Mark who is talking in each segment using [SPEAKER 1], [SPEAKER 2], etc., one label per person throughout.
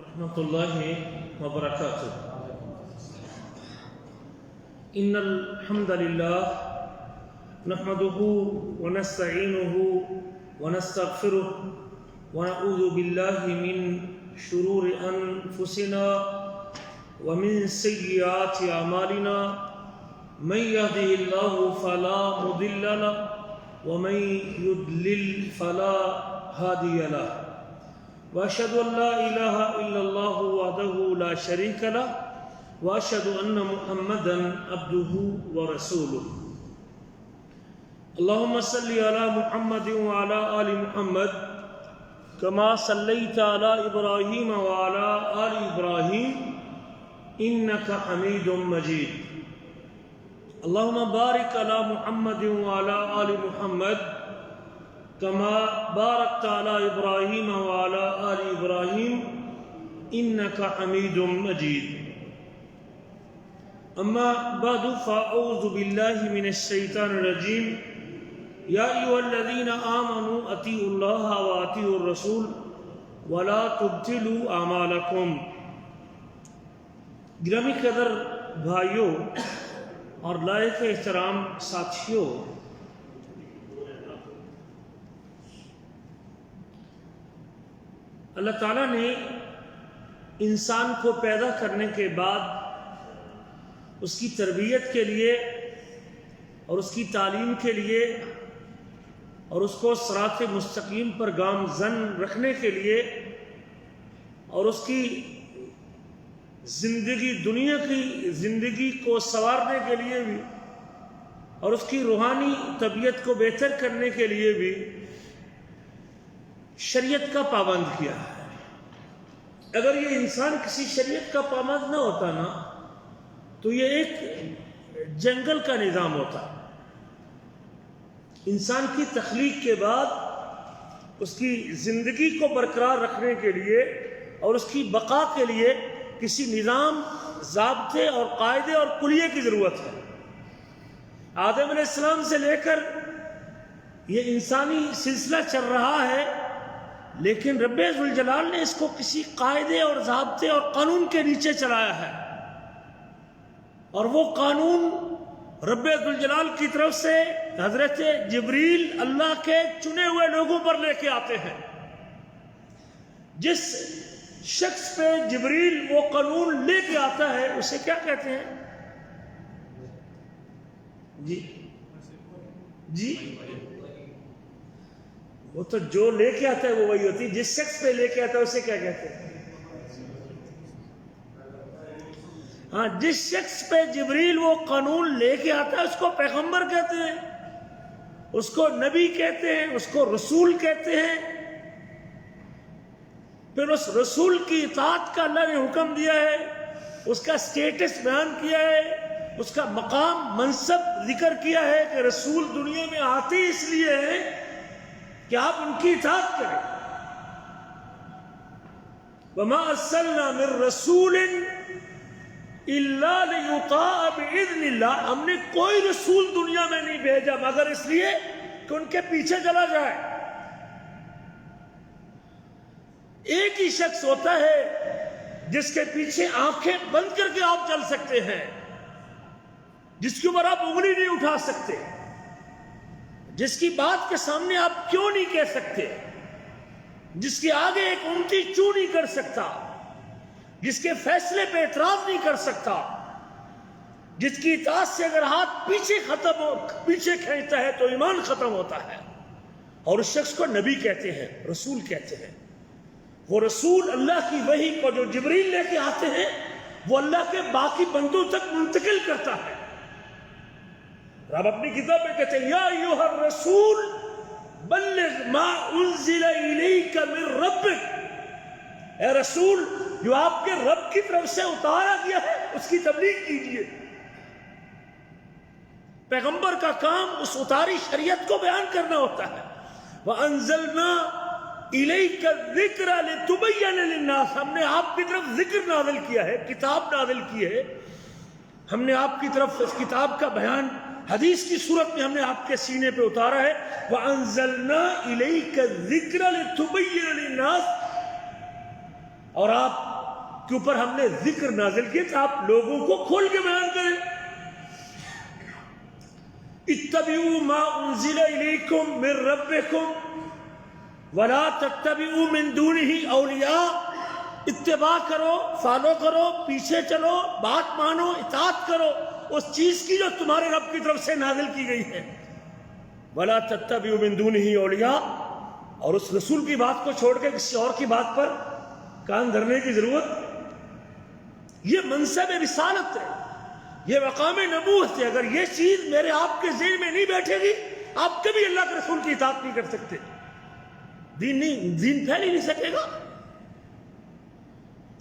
[SPEAKER 1] ورحمة الله وبركاته. إن الحمد لله نحمده ونستعينه ونستغفره ونعوذ بالله من شرور أنفسنا ومن سيئات أعمالنا. من يهده الله فلا مضل له ومن يضلل فلا هادي له. وأشهد أن لا إله إلا الله وحده لا شريك له وأشهد أن محمدا عبده ورسوله. اللهم صل على محمد وعلى آل محمد كما صليت على إبراهيم وعلى آل إبراهيم إنك حميد مجيد. اللهم بارك على محمد وعلى آل محمد كما باركت على إبراهيم وعلى آل إبراهيم إنك حميد مجيد. أما بعد فأعوذ بالله من الشيطان الرجيم. يا أيها الذين آمنوا أطيعوا الله وأطيعوا الرسول ولا تبطلوا أعمالكم. گرامی قدر بھائیوں اور لائق احترام ساتھیوں، اللہ تعالیٰ نے انسان کو پیدا کرنے کے بعد اس کی تربیت کے لیے اور اس کی تعلیم کے لیے اور اس کو صراط مستقیم پر گامزن رکھنے کے لیے اور اس کی زندگی، دنیا کی زندگی کو سنوارنے کے لیے بھی اور اس کی روحانی طبیعت کو بہتر کرنے کے لیے بھی شریعت کا پابند کیا ہے. اگر یہ انسان کسی شریعت کا پابند نہ ہوتا نا تو یہ ایک جنگل کا نظام ہوتا. انسان کی تخلیق کے بعد اس کی زندگی کو برقرار رکھنے کے لیے اور اس کی بقا کے لیے کسی نظام، ضابطے اور قاعدے اور کلیے کی ضرورت ہے. آدم علیہ السلام سے لے کر یہ انسانی سلسلہ چل رہا ہے، لیکن رب ذوالجلال نے اس کو کسی قاعدے اور ضابطے اور قانون کے نیچے چلایا ہے، اور وہ قانون رب ذوالجلال کی طرف سے حضرت جبریل اللہ کے چنے ہوئے لوگوں پر لے کے آتے ہیں. جس شخص پہ جبریل وہ قانون لے کے آتا ہے اسے کیا کہتے ہیں؟ جی وہ تو جو لے کے آتا ہے وہ وہی ہوتی ہے. جس شخص پہ لے کے آتا ہے اسے کیا کہتے ہیں؟ ہاں، جس شخص پہ جبریل وہ قانون لے کے آتا ہے اس کو پیغمبر کہتے ہیں، اس کو نبی کہتے ہیں، اس کو رسول کہتے ہیں. پھر اس رسول کی اطاعت کا اللہ نے حکم دیا ہے، اس کا سٹیٹس بیان کیا ہے، اس کا مقام منصب ذکر کیا ہے کہ رسول دنیا میں آتے اس لیے ہیں کہ آپ ان کی اطاعت کریں. وَمَا أَرْسَلْنَا مِن رَّسُولٍ إِلَّا لِيُطَاعَ بِإِذْنِ اللَّهِ. ہم نے کوئی رسول دنیا میں نہیں بھیجا مگر اس لیے کہ ان کے پیچھے چلا جائے. ایک ہی شخص ہوتا ہے جس کے پیچھے آنکھیں بند کر کے آپ چل سکتے ہیں، جس کے اوپر آپ انگلی نہیں اٹھا سکتے، جس کی بات کے سامنے آپ کیوں نہیں کہہ سکتے، جس کے آگے ایک اونٹی چوں نہیں کر سکتا، جس کے فیصلے پہ اعتراض نہیں کر سکتا، جس کی اطاعت سے اگر ہاتھ پیچھے کھینچتا ہے تو ایمان ختم ہوتا ہے. اور اس شخص کو نبی کہتے ہیں، رسول کہتے ہیں. وہ رسول اللہ کی وحی کو جو جبریل لے کے آتے ہیں وہ اللہ کے باقی بندوں تک منتقل کرتا ہے. رب اپنی کتاب میں کہتے ہیں یا ایھا الرسول بلغ ما انزل الیک من ربک. اے رسول، جو آپ کے رب کی طرف سے اتارا گیا ہے اس کی تبلیغ کیجیے. پیغمبر کا کام اس اتاری شریعت کو بیان کرنا ہوتا ہے. وَأَنزَلْنَا إِلَيْكَ الذِّكْرَ لِتُبَيِّنَ لِلنَّاسِ. ہم نے آپ کی طرف ذکر نازل کیا ہے، کتاب نازل کی ہے. ہم نے آپ کی طرف اس کتاب کا بیان حدیث کی صورت میں ہم نے آپ کے سینے پہ اتارا ہے. وَأَنزَلْنَا إِلَيْكَ الذِّكْرَ لِتُبَيِّنَ لِلنَّاسِ. اور آپ کے اوپر ہم نے ذکر نازل کیا کہ آپ لوگوں کو کھول کے بیان کریں. اتبعوا ما انزل الیکم من ربکم ولا تتبعوا من دونه اولیاء. اتباع کرو، فالو کرو، پیچھے چلو، بات مانو، اطاعت کرو اس چیز کی جو تمہارے رب کی طرف سے نازل کی گئی ہے. ولا تتبعوا من دونه اولیاء، اور اس رسول کی بات کو چھوڑ کے کسی اور کی بات پر کان دھرنے کی ضرورت. یہ منصب رسالت ہے، یہ مقام نبوت ہے. اگر یہ چیز میرے آپ کے ذہن میں نہیں بیٹھے گی آپ کبھی اللہ کے رسول کی اطاعت نہیں کر سکتے. دین پھیل ہی نہیں سکے گا.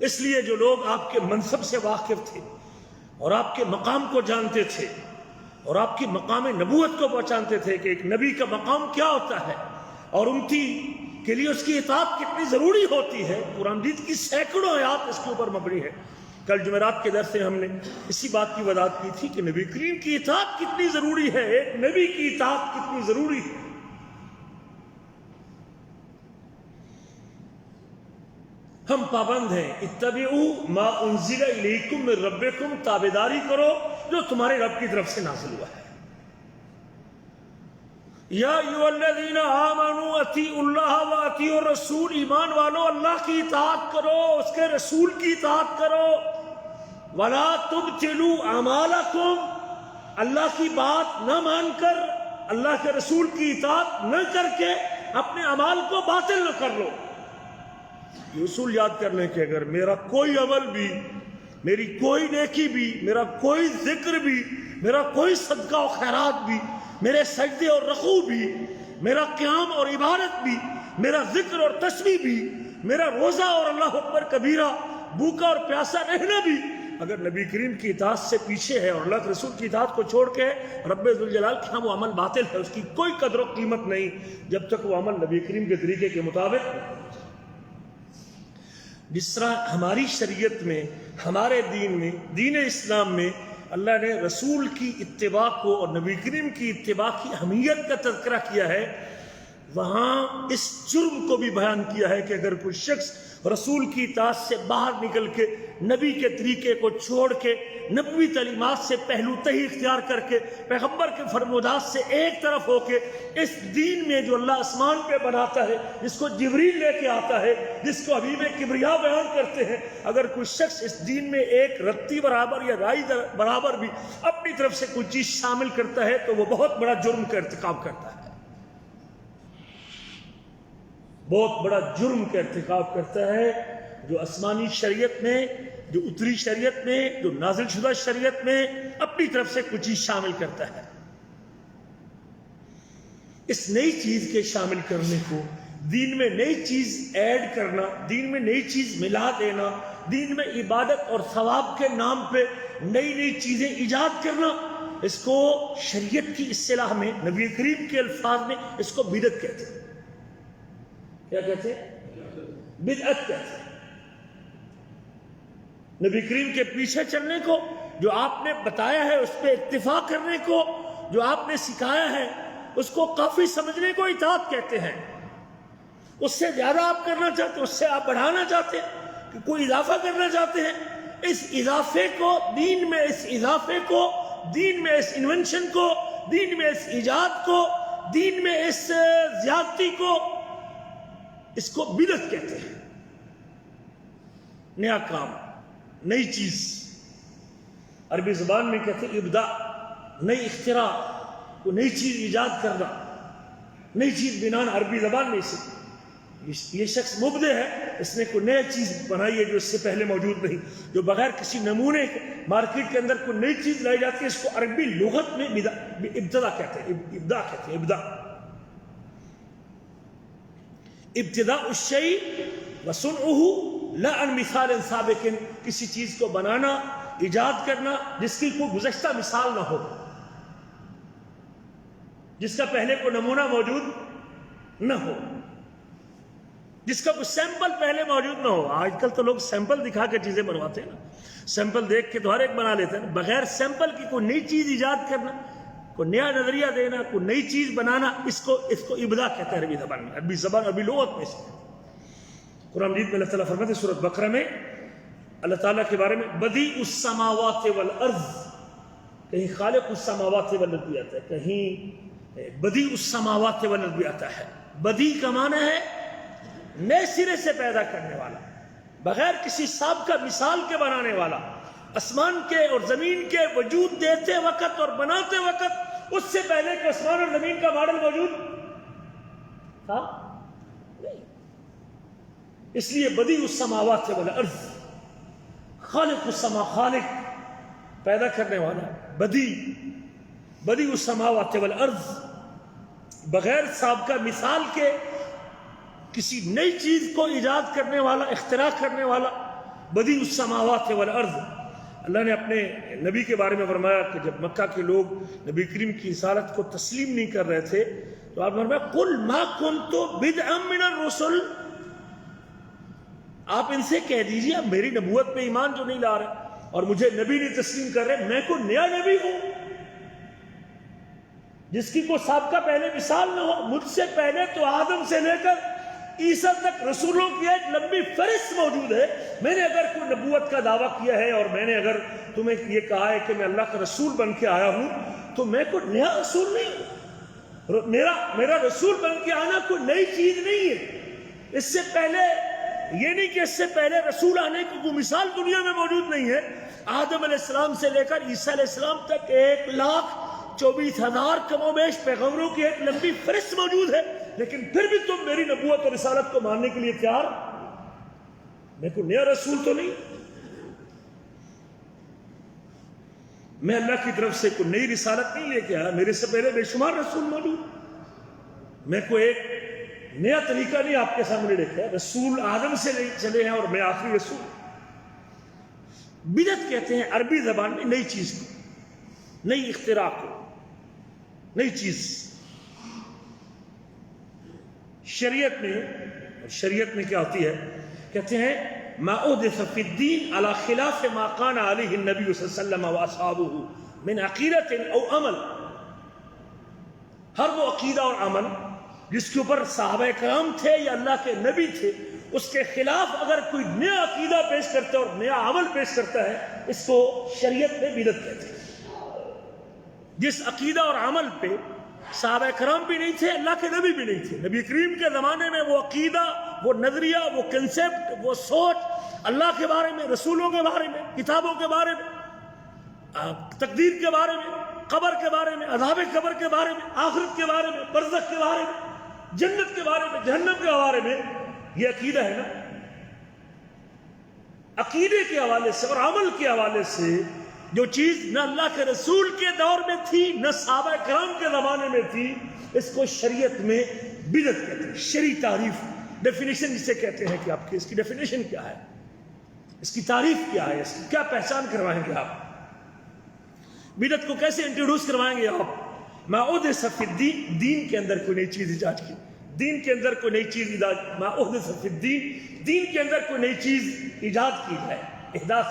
[SPEAKER 1] اس لیے جو لوگ آپ کے منصب سے واقف تھے اور آپ کے مقام کو جانتے تھے اور آپ کی مقام نبوت کو پہچانتے تھے کہ ایک نبی کا مقام کیا ہوتا ہے اور امتی کے لیے اس کی اطاعت کتنی ضروری ہوتی ہے، قرآن مجید کی سینکڑوں آیات اس کے اوپر مبنی ہے. کل جمعرات کے درس میں ہم نے اسی بات کی وضاحت کی تھی کہ نبی کریم کی اطاعت کتنی ضروری ہے، ایک نبی کی اطاعت کتنی ضروری ہے. ہم پابند ہیں. اتبعوا ما انزل الیکم من ربکم، تابعداری کرو جو تمہارے رب کی طرف سے نازل ہوا ہے. یا ایھا الذین آمنوا اطیعوا اللہ واطیعوا الرسول، ایمان والو اللہ کی اطاعت کرو، اس کے رسول کی اطاعت کرو. ولا تبطلوا اعمالکم، اللہ کی بات نہ مان کر، اللہ کے رسول کی اطاعت نہ کر کے اپنے اعمال کو باطل نہ کر لو. یہ اصول یاد کرنے کے اگر میرا کوئی عمل بھی، میری کوئی نیکی بھی، میرا کوئی ذکر بھی، میرا کوئی صدقہ و خیرات بھی، میرے سجدے اور رکوع بھی، میرا قیام اور عبادت بھی، میرا ذکر اور تسبیح بھی، میرا روزہ اور اللہ اکبر کبیرہ، بھوکا اور پیاسا رہنا بھی، اگر نبی کریم کی اطاعت سے پیچھے ہے اور اللہ کے رسول کی اطاعت کو چھوڑ کے رب ذوالجلال کے ہاں وہ عمل باطل ہے، اس کی کوئی قدر و قیمت نہیں جب تک وہ عمل نبی کریم کے طریقے کے مطابق. جس طرح ہماری شریعت میں، ہمارے دین میں، دین اسلام میں اللہ نے رسول کی اتباع کو اور نبی کریم کی اتباع کی اہمیت کا تذکرہ کیا ہے، وہاں اس جرم کو بھی بیان کیا ہے کہ اگر کوئی شخص رسول کی اطاعت سے باہر نکل کے نبی کے طریقے کو چھوڑ کے نبوی تعلیمات سے پہلو تہی اختیار کر کے پیغمبر کے فرمودات سے ایک طرف ہو کے اس دین میں جو اللہ آسمان پہ بناتا ہے، جس کو جبریل لے کے آتا ہے، جس کو حبیب کبریا بیان کرتے ہیں، اگر کوئی شخص اس دین میں ایک رتی برابر یا رائی برابر بھی اپنی طرف سے کوئی چیز شامل کرتا ہے تو وہ بہت بڑا جرم کا ارتکاب کرتا ہے، بہت بڑا جرم کا ارتکاب کرتا ہے. جو آسمانی شریعت میں، جو اتری شریعت میں، جو نازل شدہ شریعت میں اپنی طرف سے کچھ چیز شامل کرتا ہے. اس نئی چیز کے شامل کرنے کو، دین میں نئی چیز ایڈ کرنا، دین میں نئی چیز ملا دینا، دین میں عبادت اور ثواب کے نام پہ نئی نئی چیزیں ایجاد کرنا، اس کو شریعت کی اصطلاح میں، نبی کریم کے الفاظ میں اس کو بدعت کہتے ہیں. کیا کہتے ہیں؟ بدعت کہتے ہیں. نبی کریم کے پیچھے چلنے کو، جو آپ نے بتایا ہے اس پہ اتفاق کرنے کو، جو آپ نے سکھایا ہے اس کو کافی سمجھنے کو اطاعت کہتے ہیں. اس سے زیادہ آپ کرنا چاہتے ہیں، اس سے آپ بڑھانا چاہتے ہیں، کہ کوئی اضافہ کرنا چاہتے ہیں، اس اضافے کو دین میں، اس اضافے کو دین میں، اس انونشن کو دین میں، اس ایجاد کو دین میں، اس زیادتی کو، اس کو بدعت کہتے ہیں. نیا کام، نئی چیز. عربی زبان میں کہتے ہیں ابداع، نئی اختراع، کوئی نئی چیز ایجاد کرنا، نئی چیز بنانا. عربی زبان میں یہ شخص مبدع ہے، اس نے کوئی نئی چیز بنائی ہے جو اس سے پہلے موجود نہیں، جو بغیر کسی نمونے کے مارکیٹ کے اندر کوئی نئی چیز لائی جاتی ہے، اس کو عربی لغت میں ابتداء کہتے ہیں. ابداع کہتے ہیں. ابداع، ابتداء الشیء وصنعه لا عن مثال سابق، کسی چیز کو بنانا، ایجاد کرنا جس کی کوئی گزشتہ مثال نہ ہو، جس کا پہلے کوئی نمونہ موجود نہ ہو، جس کا کوئی سیمپل پہلے موجود نہ ہو. آج کل تو لوگ سیمپل دکھا کے چیزیں بنواتے ہیں نا، سیمپل دیکھ کے تو ہر ایک بنا لیتے ہیں. بغیر سیمپل کی کوئی نئی چیز ایجاد کرنا، کوئی نیا نظریہ دینا، کوئی نئی چیز بنانا، اس کو ابداع کہتے ہیں عربی زبان میں. عربی زبان، عربی لغت میں قرآن مجید میں اللہ تعالیٰ فرماتے ہیں سورۃ بقرہ میں اللہ تعالیٰ کے بارے میں بدیع السماوات والارض، کہیں خالق السماوات والارض بھی آتا ہے، کہیں بدیع السماوات والارض بھی آتا ہے۔ بدیع کا معنی ہے نئے سرے سے پیدا کرنے والا، بغیر کسی سابقہ مثال کے بنانے والا۔ آسمان کے اور زمین کے وجود دیتے وقت اور بناتے وقت اس سے پہلے کہ آسمان اور زمین کا ماڈل موجود تھا نہیں، اس لیے بدیع السماوات والارض، خالق السما، خالق پیدا کرنے والا، بدیع السماوات والارض، بغیر سابقہ مثال کے کسی نئی چیز کو ایجاد کرنے والا، اختراع کرنے والا، بدیع السماوات والارض۔ اللہ نے اپنے نبی کے بارے میں فرمایا کہ جب مکہ کے لوگ نبی کریم کی رسالت کو تسلیم نہیں کر رہے تھے تو آپ نے فرمایا قل ما کنت بدعا من الرسل، آپ ان سے کہہ دیجیے میری نبوت پہ ایمان جو نہیں لا رہے اور مجھے نبی نہیں تسلیم کر رہے، میں کوئی نیا نبی ہوں جس کی کوئی سابقہ پہلے مثال نہ ہو؟ مجھ سے پہلے تو آدم سے لے کر عیسیٰ تک رسولوں کی ایک لمبی فہرست موجود ہے۔ میں نے اگر کوئی نبوت کا دعویٰ کیا ہے اور میں نے اگر تمہیں یہ کہا ہے کہ میں اللہ کا رسول بن کے آیا ہوں تو میں کوئی نیا رسول نہیں ہوں، میرا رسول بن کے آنا کوئی نئی چیز نہیں ہے۔ اس سے پہلے یہ نہیں کہ اس سے پہلے رسول آنے کی کوئی مثال دنیا میں موجود نہیں ہے۔ آدم علیہ السلام سے لے کر عیسیٰ علیہ السلام تک 1,24,000 کم و بیش پیغمبروں کی ایک لمبی فہرست موجود ہے، لیکن پھر بھی تم میری نبوت اور رسالت کو ماننے کے لیے تیار؟ میں کوئی نیا رسول تو نہیں، میں اللہ کی طرف سے کوئی نئی رسالت نہیں لے کے آیا، میرے سے پہلے بے شمار رسول موجود، میں کوئی ایک نیا طریقہ نہیں آپ کے سامنے لے کے آیا۔ رسول آدم سے چلے ہیں اور میں آخری رسول۔ بدعت کہتے ہیں عربی زبان میں نئی چیز کو، نئی اختراع کو، نئی چیز۔ شریعت میں کیا ہوتی ہے؟ کہتے ہیں ما احدث فی الدین علی خلاف ما کان علیہ النبی صلی اللہ علیہ وسلم واصحابہ من عقیدۃ او عمل، ہر وہ عقیدہ اور عمل جس کے اوپر صحابہ کرام تھے یا اللہ کے نبی تھے، اس کے خلاف اگر کوئی نیا عقیدہ پیش کرتا ہے اور نیا عمل پیش کرتا ہے، اس کو شریعت میں بدعت کہتے ہیں۔ جس عقیدہ اور عمل پہ صحابہ کرام بھی نہیں تھے، اللہ کے نبی بھی نہیں تھے، نبی کریم کے زمانے میں وہ عقیدہ، وہ نظریہ، وہ کنسپٹ، وہ سوچ اللہ کے بارے میں، رسولوں کے بارے میں، کتابوں کے بارے میں، تقدیر کے بارے میں، قبر کے بارے میں، عذاب قبر کے بارے میں، آخرت کے بارے میں، برزخ کے بارے میں، جنت کے بارے میں، جہنم کے بارے میں، یہ عقیدہ ہے نا۔ عقیدے کے حوالے سے اور عمل کے حوالے سے جو چیز نہ اللہ کے رسول کے دور میں تھی نہ صحابہ کرام کے زمانے میں تھی، اس کو شریعت میں بدعت کہتے ہیں۔ شرعی تعریف، ڈیفینیشن جسے کہتے ہیں کہ آپ کی اس کی ڈیفینیشن کیا ہے، اس کی تعریف کیا ہے، اس کی کیا پہچان کروائیں گے آپ، بدعت کو کیسے انٹروڈیوس کروائیں گے آپ؟ ما احدث فی الدین، دین کے اندر کوئی نئی چیز ایجاد کی، دین کے اندر کوئی نئی چیز ایجاد، ما احدث فی الدین، دین کے اندر کوئی نئی چیز ایجاد کی جائے، احداث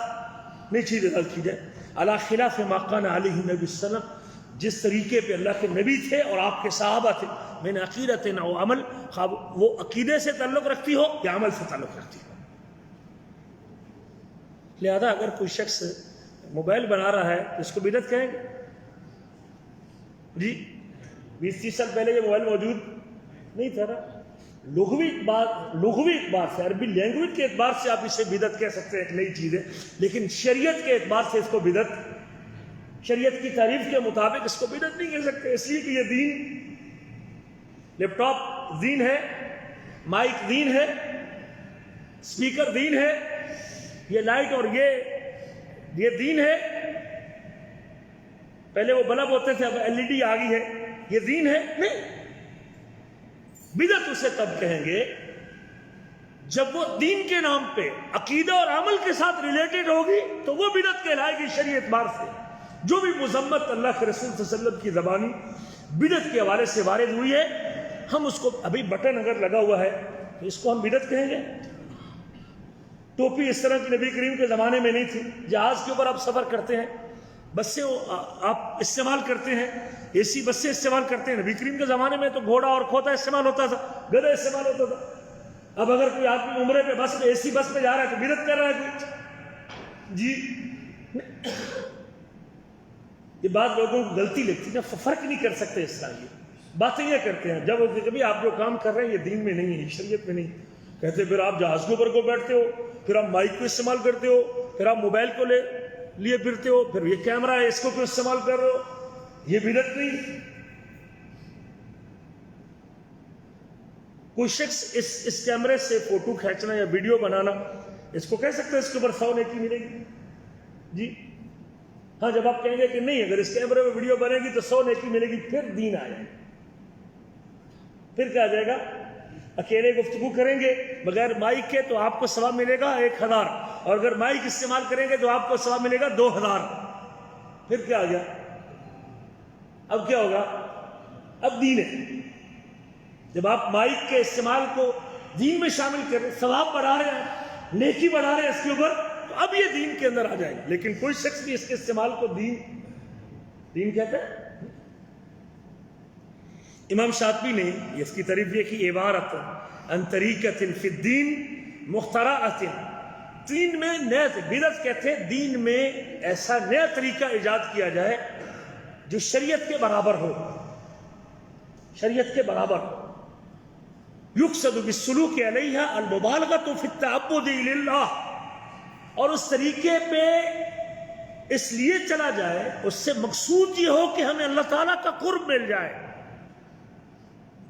[SPEAKER 1] نئی چیز ایجاد کی جائے، علی خلاف ما کان علیہ النبی صلی اللہ علیہ وسلم، جس طریقے پہ اللہ کے نبی تھے اور آپ کے صحابہ تھے، من عقیدۃ او عمل، وہ عقیدے سے تعلق رکھتی ہو یا عمل سے تعلق رکھتی ہو۔ لہذا اگر کوئی شخص موبائل بنا رہا ہے تو اس کو بدعت کہیں گے؟ جی 20-30 سال پہلے یہ موبائل موجود نہیں تھا نا۔ لغوی اعتبار سے، عربی لینگویج کے اعتبار سے آپ اسے بدعت کہہ سکتے ہیں، ایک نئی چیز ہے، لیکن شریعت کے اعتبار سے اس کو بدعت، شریعت کی تعریف کے مطابق اس کو بدعت نہیں کہہ سکتے، اس لیے کہ یہ دین، لیپ ٹاپ دین ہے، مائک دین ہے، اسپیکر دین ہے، یہ لائٹ اور یہ دین ہے۔ پہلے وہ بلب ہوتے تھے، اب LED آ گئی ہے، یہ دین ہے نہیں۔ بدعت اسے تب کہیں گے جب وہ دین کے نام پہ عقیدہ اور عمل کے ساتھ ریلیٹڈ ہوگی تو وہ بدعت کہلائے گی شرعی اعتبار سے۔ جو بھی مذمت اللہ کے رسول صلی اللہ علیہ وسلم کی زبانی بدعت کے حوالے سے وارد ہوئی ہے، ہم اس کو، ابھی بٹن اگر لگا ہوا ہے تو اس کو ہم بدعت کہیں گے۔ ٹوپی اس طرح کی نبی کریم کے زمانے میں نہیں تھی، جہاز کے اوپر آپ سفر کرتے ہیں، بسیں آپ استعمال کرتے ہیں، AC بسیں استعمال کرتے ہیں، نبی کریم کے زمانے میں تو گھوڑا اور کھوتا استعمال ہوتا تھا، گدھا استعمال ہوتا تھا۔ اب اگر کوئی آدمی عمرے پہ بس میں AC بس میں جا رہا ہے تو بدعت کر رہا ہے کوئی؟ جی یہ بات لوگوں کو غلطی لگتی ہے نا، فرق نہیں کر سکتے اس کا، یہ باتیں یہ کرتے ہیں جب کبھی آپ جو کام کر رہے ہیں یہ دین میں نہیں ہے، شریعت میں نہیں، کہتے پھر آپ جہاز کے اوپر کو بیٹھتے ہو، پھر آپ مائک کو استعمال کرتے ہو، پھر آپ موبائل کو لیے پھرتے ہو، پھر یہ کیمرہ ہے اس کو کیوں استعمال کر رہے ہو، یہ بدعت نہیں۔ کوئی شخص اس کیمرے سے فوٹو کھینچنا یا ویڈیو بنانا، اس کو کہہ سکتے ہیں اس کے اوپر 100 نیکی ملے گی؟ جی ہاں، جب آپ کہیں گے کہ نہیں اگر اس کیمرے میں ویڈیو بنے گی تو 100 نیکی ملے گی، پھر دین آئے، پھر کیا آ جائے گا؟ اکیلے گفتگو کریں گے بغیر مائک کے تو آپ کو ثواب ملے گا 1000، اور اگر مائک استعمال کریں گے تو آپ کو ثواب ملے گا 2000، پھر کیا آ گیا؟ اب کیا ہوگا؟ اب دین ہے۔ جب آپ مائک کے استعمال کو دین میں شامل کر رہے ہیں، ثواب بڑھا رہے ہیں، نیکی بڑھا رہے ہیں اس کے اوپر، تو اب یہ دین کے اندر آ جائے گا۔ لیکن کوئی شخص بھی اس کے استعمال کو دین کہتا ہے۔ امام شاطبی نے اس کی تعریف یہ کی، عبارت عن طریقۃ فی الدین مخترعۃ، دین میں نیا، بدعت کہتے ہیں دین میں ایسا نیا طریقہ ایجاد کیا جائے جو شریعت کے برابر ہو، شریعت کے برابر ہو۔ یقصد بالسلوک علیہا المبالغۃ فی التعبد للہ، اور اس طریقے پہ اس لیے چلا جائے، اس سے مقصود یہ ہو کہ ہمیں اللہ تعالیٰ کا قرب مل جائے،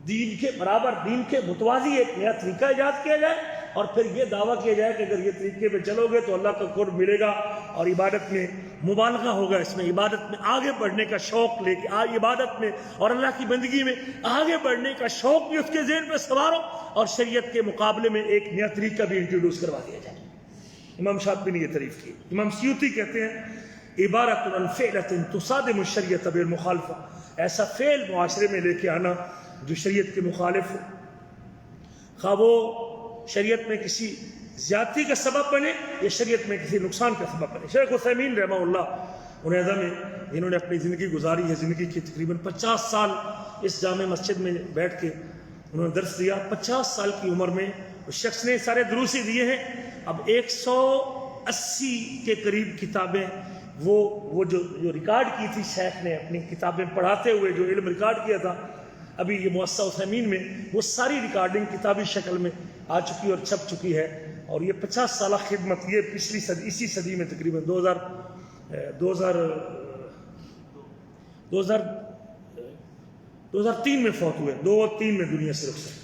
[SPEAKER 1] دین کے برابر، دین کے متوازی ایک نیا طریقہ ایجاد کیا جائے، اور پھر یہ دعویٰ کیا جائے کہ اگر یہ طریقے پہ چلو گے تو اللہ کا قرب ملے گا، اور عبادت میں مبالغہ ہوگا، اس میں عبادت میں آگے بڑھنے کا شوق لے کے عبادت میں اور اللہ کی بندگی میں آگے بڑھنے کا شوق بھی اس کے ذہن پہ سوار ہو، اور شریعت کے مقابلے میں ایک نیا طریقہ بھی انٹروڈیوس کروا دیا جائے۔ امام شاطبی نے یہ تعریف کی۔ امام سیوطی کہتے ہیں عبارت عن فعلۃ تصادم الشریعۃ بالمخالفہ، ایسا فعل معاشرے میں لے کے آنا جو شریعت کے مخالف ہو، خواہ وہ شریعت میں کسی زیادتی کا سبب بنے یا شریعت میں کسی نقصان کا سبب بنے۔ شیخ عثیمین رحمہ اللہ عنیزہ میں انہوں نے اپنی زندگی گزاری ہے، زندگی کی تقریباً 50 سال اس جامع مسجد میں بیٹھ کے انہوں نے درس دیا۔ 50 سال کی عمر میں اس شخص نے سارے دروس دیے ہیں۔ اب 180 کے قریب کتابیں وہ جو ریکارڈ کی تھی شیخ نے اپنی کتابیں پڑھاتے ہوئے، جو علم ریکارڈ کیا تھا، ابھی یہ مؤسسہ عثیمین میں وہ ساری ریکارڈنگ کتابی شکل میں آ چکی اور چھپ چکی ہے۔ اور یہ 50 سالہ خدمت، یہ پچھلی صدی، اسی صدی میں تقریباً 2003 میں فوت ہوئے، 2003 میں دنیا سے رخصت ہوئے۔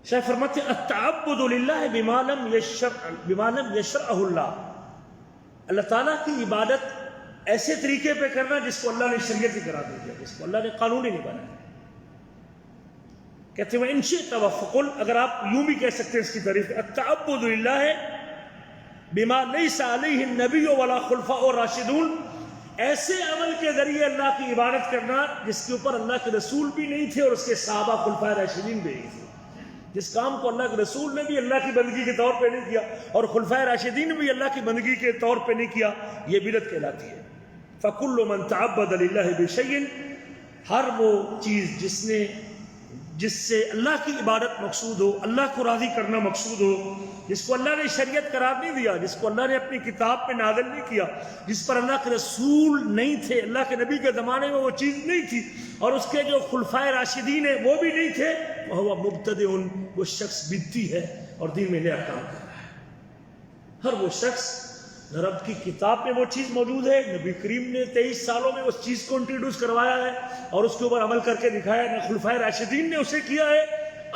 [SPEAKER 1] شیخ فرماتے ہیں التعبد للہ بما لم یشرعہ اللہ، اللہ تعالیٰ کی عبادت ایسے طریقے پہ کرنا جس کو اللہ نے شریعت ہی قرار دے دیا، جس کو اللہ نے قانون ہی نہیں بنایا۔ کہتے ہیں ان شئت فقل، اگر آپ یوں بھی کہہ سکتے ہیں اس کی تعریف، التعبد للہ بما لیس علیہ النبی ولا خلفاء الراشدون، ایسے عمل کے ذریعے اللہ کی عبادت کرنا جس کے اوپر اللہ کے رسول بھی نہیں تھے اور اس کے صحابہ خلفاء راشدین بھی نہیں تھے، جس کام کو اللہ کے رسول نے بھی اللہ کی بندگی کے طور پہ نہیں کیا اور خلفاء راشدین نے بھی اللہ کی بندگی کے طور پہ نہیں کیا، یہ بدعت کہلاتی ہے۔ فَكُلُّ مَنْ تَعَبَّدَ لِلَّهِ بِشَيْءٍ، ہر وہ چیز جس سے اللہ کی عبادت مقصود ہو، اللہ کو راضی کرنا مقصود ہو، جس کو اللہ نے شریعت قرار نہیں دیا، جس کو اللہ نے اپنی کتاب پہ نازل نہیں کیا، جس پر اللہ کے رسول نہیں تھے، اللہ کے نبی کے زمانے میں وہ چیز نہیں تھی، اور اس کے جو خلفائے راشدین ہیں وہ بھی نہیں تھے، وہ مبتدع، وہ شخص بدعتی ہے اور دین میں نیا کام کر رہا ہے۔ ہر وہ شخص، رب کی کتاب میں وہ چیز موجود ہے، نبی کریم نے 23 سالوں میں اس چیز کو انٹروڈیوس کروایا ہے اور اس کے اوپر عمل کر کے دکھایا ہے، خلفائے راشدین نے اسے کیا ہے۔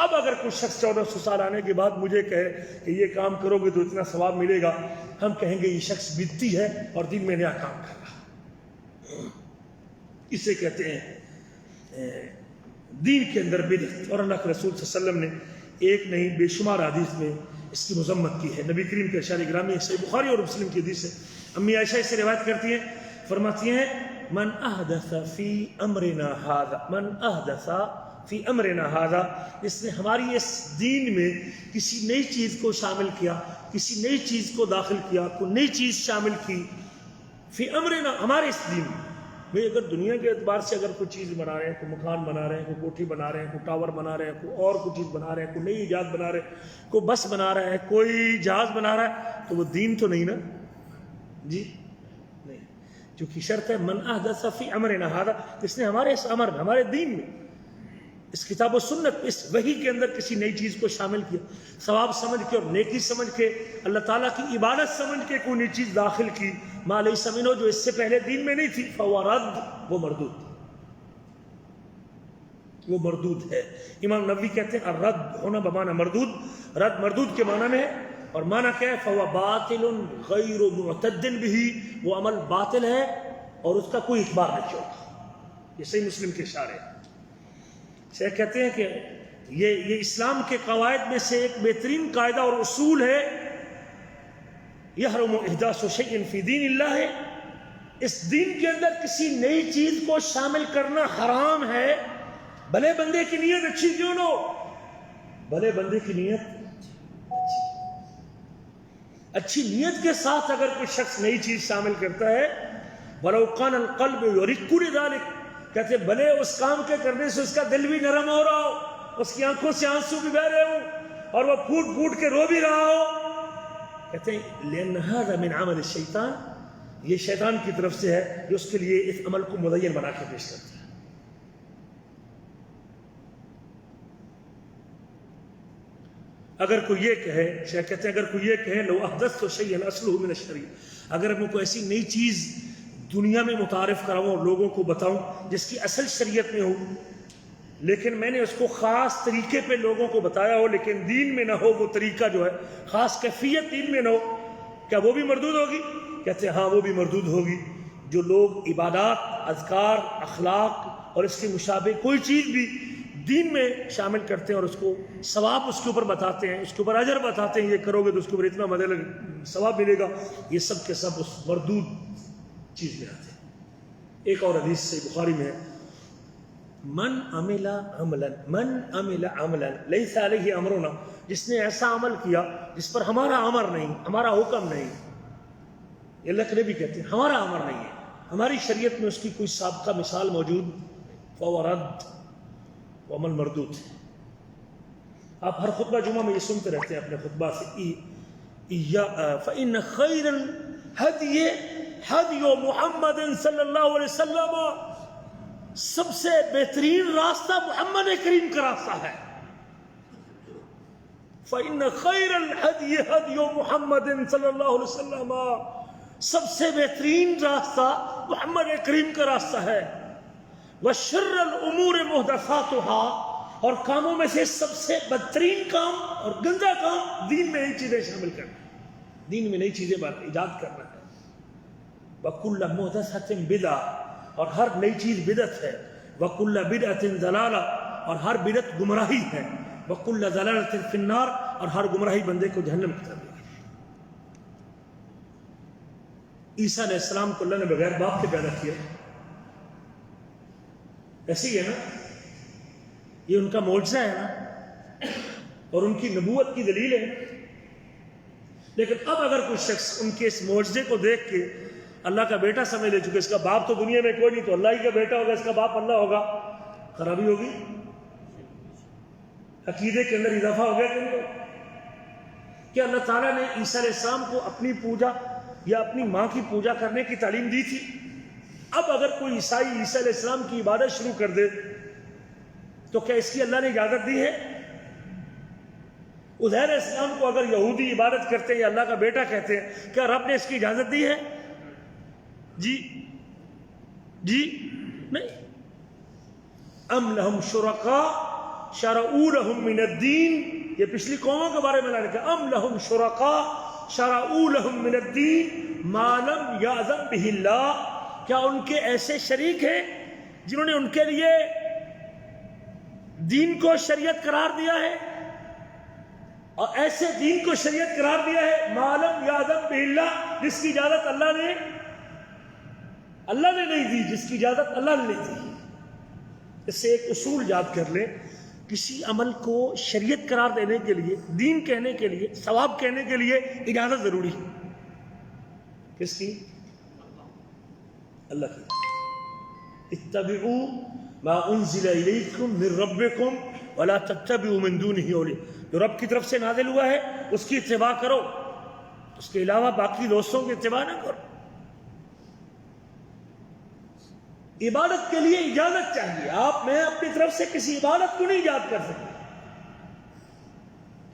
[SPEAKER 1] اب اگر کوئی شخص 1400 سال آنے کے بعد مجھے کہے کہ یہ کام کرو گے تو اتنا ثواب ملے گا، ہم کہیں گے یہ شخص بدعتی ہے اور دین میں نیا کام کر رہا۔ اسے کہتے ہیں دین کے اندر بدعت، اور اللہ کے رسول صلی اللہ علیہ وسلم نے ایک نہیں بے شمار حدیث میں اس کی مذمت کی ہے۔ نبی کریم کے ارشاد گرامی صحیح بخاری اور مسلم کی حدیث ہے، امی عائشہ اس سے روایت کرتی ہیں، فرماتی ہیں من احدث فی امرنا ھذا، جس نے ہماری اس دین میں کسی نئی چیز کو شامل کیا، کسی نئی چیز کو داخل کیا، کوئی نئی چیز شامل کی، فی امرنا، ہمارے اس دین میں، بھئی اگر دنیا کے اعتبار سے اگر کوئی چیز بنا رہے ہیں، کوئی مکان بنا رہے ہیں، کوئی کوٹھی بنا رہے ہیں، کوئی ٹاور بنا رہے ہیں، کوئی اور کوئی چیز بنا رہے ہیں، کوئی نئی ایجاد بنا رہے ہیں، کوئی بس بنا رہا ہے، کوئی جہاز بنا رہا ہے، تو وہ دین تو نہیں نا جی، نہیں. چونکہ شرط ہے من احدث فی امرنا ھذا، جس نے ہمارے اس امر میں، ہمارے دین میں، اس کتاب و سنت، اس وحی کے اندر کسی نئی چیز کو شامل کیا، ثواب سمجھ کے اور نیکی سمجھ کے، اللہ تعالیٰ کی عبادت سمجھ کے کوئی نئی چیز داخل کی، ما لیس منہ، جو اس سے پہلے دین میں نہیں تھی، فہو رد، وہ مردود، وہ مردود ہے. امام نووی کہتے ہیں الرد ہونا بمعنی مردود، رد مردود کے معنی میں ہے، اور معنی کیا ہے؟ فہو باطل غیر معتد بہ، وہ عمل باطل ہے اور اس کا کوئی اعتبار نہیں ہوگا. یہ صحیح مسلم کے اشارے ہیں. شیخ کہتے ہیں کہ یہ اسلام کے قواعد میں سے ایک بہترین قاعدہ اور اصول ہے، یحرم احداث شیء فی دین اللہ ہے، اس دین کے اندر کسی نئی چیز کو شامل کرنا حرام ہے، بھلے بندے کی نیت اچھی کیوں نہ ہو، بھلے بندے کی نیت اچھی نیت کے ساتھ اگر کوئی شخص نئی چیز شامل کرتا ہے، وَلَوْ كَانَ الْقَلْبُ يُرِقُّ لِذَلِكَ، کہتے بھلے اس کام کے کرنے سے اس کا دل بھی نرم ہو رہا ہو، اس کی آنکھوں سے آنسو بھی بہہ رہے ہوں اور وہ پھوٹ پھوٹ کے رو بھی رہا ہو، کہتے ہیں لِأَنَّ هَذَا مِنْ عَمَلِ الشَّيْطَانِ، یہ شیطان کی طرف سے ہے جو اس کے لیے اس عمل کو مزین بنا کے پیش کرتا ہے. اگر کوئی یہ کہے، شیخ کہتے ہیں اگر کوئی یہ کہے لو احدثت شیئا اصلہ من الشریعہ، اگر میں کوئی ایسی نئی چیز دنیا میں متعارف کراؤں اور لوگوں کو بتاؤں جس کی اصل شریعت میں ہو، لیکن میں نے اس کو خاص طریقے پہ لوگوں کو بتایا ہو لیکن دین میں نہ ہو، وہ طریقہ جو ہے خاص کیفیت دین میں نہ ہو، کیا وہ بھی مردود ہوگی؟ کہتے ہیں ہاں وہ بھی مردود ہوگی. جو لوگ عبادات، اذکار، اخلاق اور اس کے مشابہ کوئی چیز بھی دین میں شامل کرتے ہیں اور اس کو ثواب اس کے اوپر بتاتے ہیں، اس کے اوپر اجر بتاتے ہیں، یہ کرو گے تو اس کے اوپر اتنا ثواب ملے گا، یہ سب کے سب اس مردود چیز میں آتے ہیں. ایک اور حدیث سے بخاری میں ہے من عمل عملا لیس علیہ امرنا، جس نے ایسا عمل کیا جس پر ہمارا امر نہیں، ہمارا حکم نہیں، یہ اللہ کے نبی کہتے ہیں ہمارا امر نہیں ہے، ہماری شریعت میں اس کی کوئی سابقہ مثال موجود، فہو رد، وہ عمل مردود ہے. آپ ہر خطبہ جمعہ میں یہ سنتے رہتے ہیں اپنے خطبہ سے فإن خیر الہدی ہدی محمد صلی اللہ علیہ وسلم، سب سے بہترین راستہ محمد کریم کا راستہ ہے. فإن خیر الہدی ہدی محمد صلی اللہ علیہ وسلم، سب سے بہترین راستہ محمد کریم کا راستہ ہے. وشر الامور محدثاتها، اور کاموں میں سے سب سے بدترین کام اور گندا کام دین میں نئی چیزیں شامل کرنا، دین میں نئی چیزیں ایجاد کرنا ہے. وکل محدثۃ بدعہ، اور ہر نئی چیز بدعت ہے. وکل بدعۃ ضلالہ، اور ہر بدعت گمراہی ہے. وکل ضلالۃ فی النار، اور ہر گمراہی بندے کو جہنم کی طرف لے جائے گی. عیسیٰ علیہ السلام کو اللہ نے بغیر باپ کے پیدا کیا، ایسی ہے نا، یہ ان کا معجزہ ہے نا، اور ان کی نبوت کی دلیل ہے. لیکن اب اگر کوئی شخص ان کے اس معجزے کو دیکھ کے اللہ کا بیٹا سمجھ لے، چکے اس کا باپ تو دنیا میں کوئی نہیں، تو اللہ ہی کا بیٹا ہوگا، اس کا باپ اللہ ہوگا، خرابی ہوگی، عقیدے کے اندر اضافہ ہو گیا کہ نہیں؟ کہ اللہ تعالیٰ نے عیسیٰ علیہ السلام کو اپنی پوجا یا اپنی ماں کی پوجا کرنے کی تعلیم دی تھی. اب اگر کوئی عیسائی عیسیٰ علیہ السلام کی عبادت شروع کر دے تو کیا اس کی اللہ نے اجازت دی ہے؟ عزیر علیہ السلام کو اگر یہودی عبادت کرتے ہیں یا اللہ کا بیٹا کہتے ہیں، کیا رب نے اس کی اجازت دی ہے؟ جی نہیں. ام لہم شرکاء شرعوا لہم من الدین، یہ پچھلی قوموں کے بارے میں اللہ نے کہا ام لہم شرکاء شرعوا لہم من الدین ما لم یأذن بہ اللہ، کیا ان کے ایسے شریک ہیں جنہوں نے ان کے لیے دین کو شریعت قرار دیا ہے، اور ایسے دین کو شریعت قرار دیا ہے ما لم یأذن بہ اللہ، جس کی اجازت اللہ نے نہیں دی، جس کی اجازت اللہ نے نہیں دی. اس سے ایک اصول یاد کر لیں، کسی عمل کو شریعت قرار دینے کے لیے، دین کہنے کے لیے، ثواب کہنے کے لیے اجازت ضروری ہے. کس کی؟ اللہ کی. اتبعوا ما انزل الیکم من ربکم ولا تتبعوا من دونہ اولیاء، جو رب کی طرف سے نازل ہوا ہے اس کی اتباع کرو، اس کے علاوہ باقی دوستوں کی اتباع نہ کرو۔ عبادت کے لیے اجازت چاہیے، میں اپنی طرف سے کسی عبادت کو نہیں ایجاد کر سکتے۔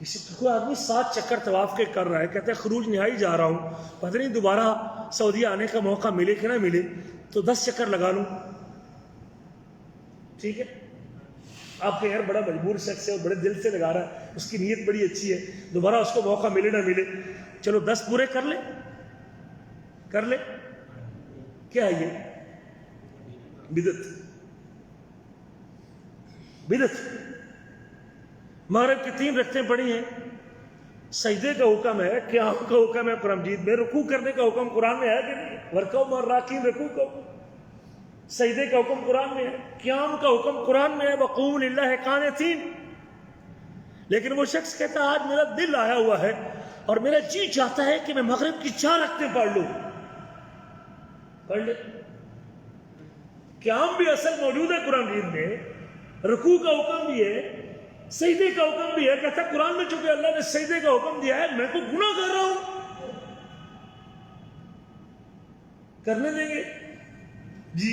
[SPEAKER 1] کسی کوئی آدمی 7 چکر طواف کے کر رہا ہے، کہتا ہے خروج نہائی جا رہا ہوں، پتہ نہیں دوبارہ سعودیہ آنے کا موقع ملے کہ نہ ملے تو 10 چکر لگا لوں، ٹھیک ہے؟ آپ کے یار بڑا مجبور شخص ہے اور بڑے دل سے لگا رہا ہے، اس کی نیت بڑی اچھی ہے، دوبارہ اس کو موقع ملے نہ ملے، چلو 10 پورے کر لے کیا ہے یہ؟ بدعت۔ مغرب کی 3 رکعتیں پڑھی ہیں، سجدے کا حکم ہے، قیام کا حکم ہے قرآن مجید میں، رکوع کرنے کا حکم قرآن میں ہے کہ نہیں؟ ورکعوا مع الراکعین، رکوع کا حکم، سجدے کا حکم قرآن میں ہے، قیام کا حکم قرآن میں ہے، وقوموا للہ قانتین۔ لیکن وہ شخص کہتا ہے آج میرا دل آیا ہوا ہے اور میرا جی چاہتا ہے کہ میں مغرب کی 4 رکعتیں پڑھ لوں، پڑھ لے۔ قیام بھی اصل موجود ہے قرآن مجید میں، رکوع کا حکم بھی ہے، سجدے کا حکم بھی ہے، کہتا قرآن میں چونکہ اللہ نے سجدے کا حکم دیا ہے، میں کو گناہ کر رہا ہوں، کرنے دیں گے؟ جی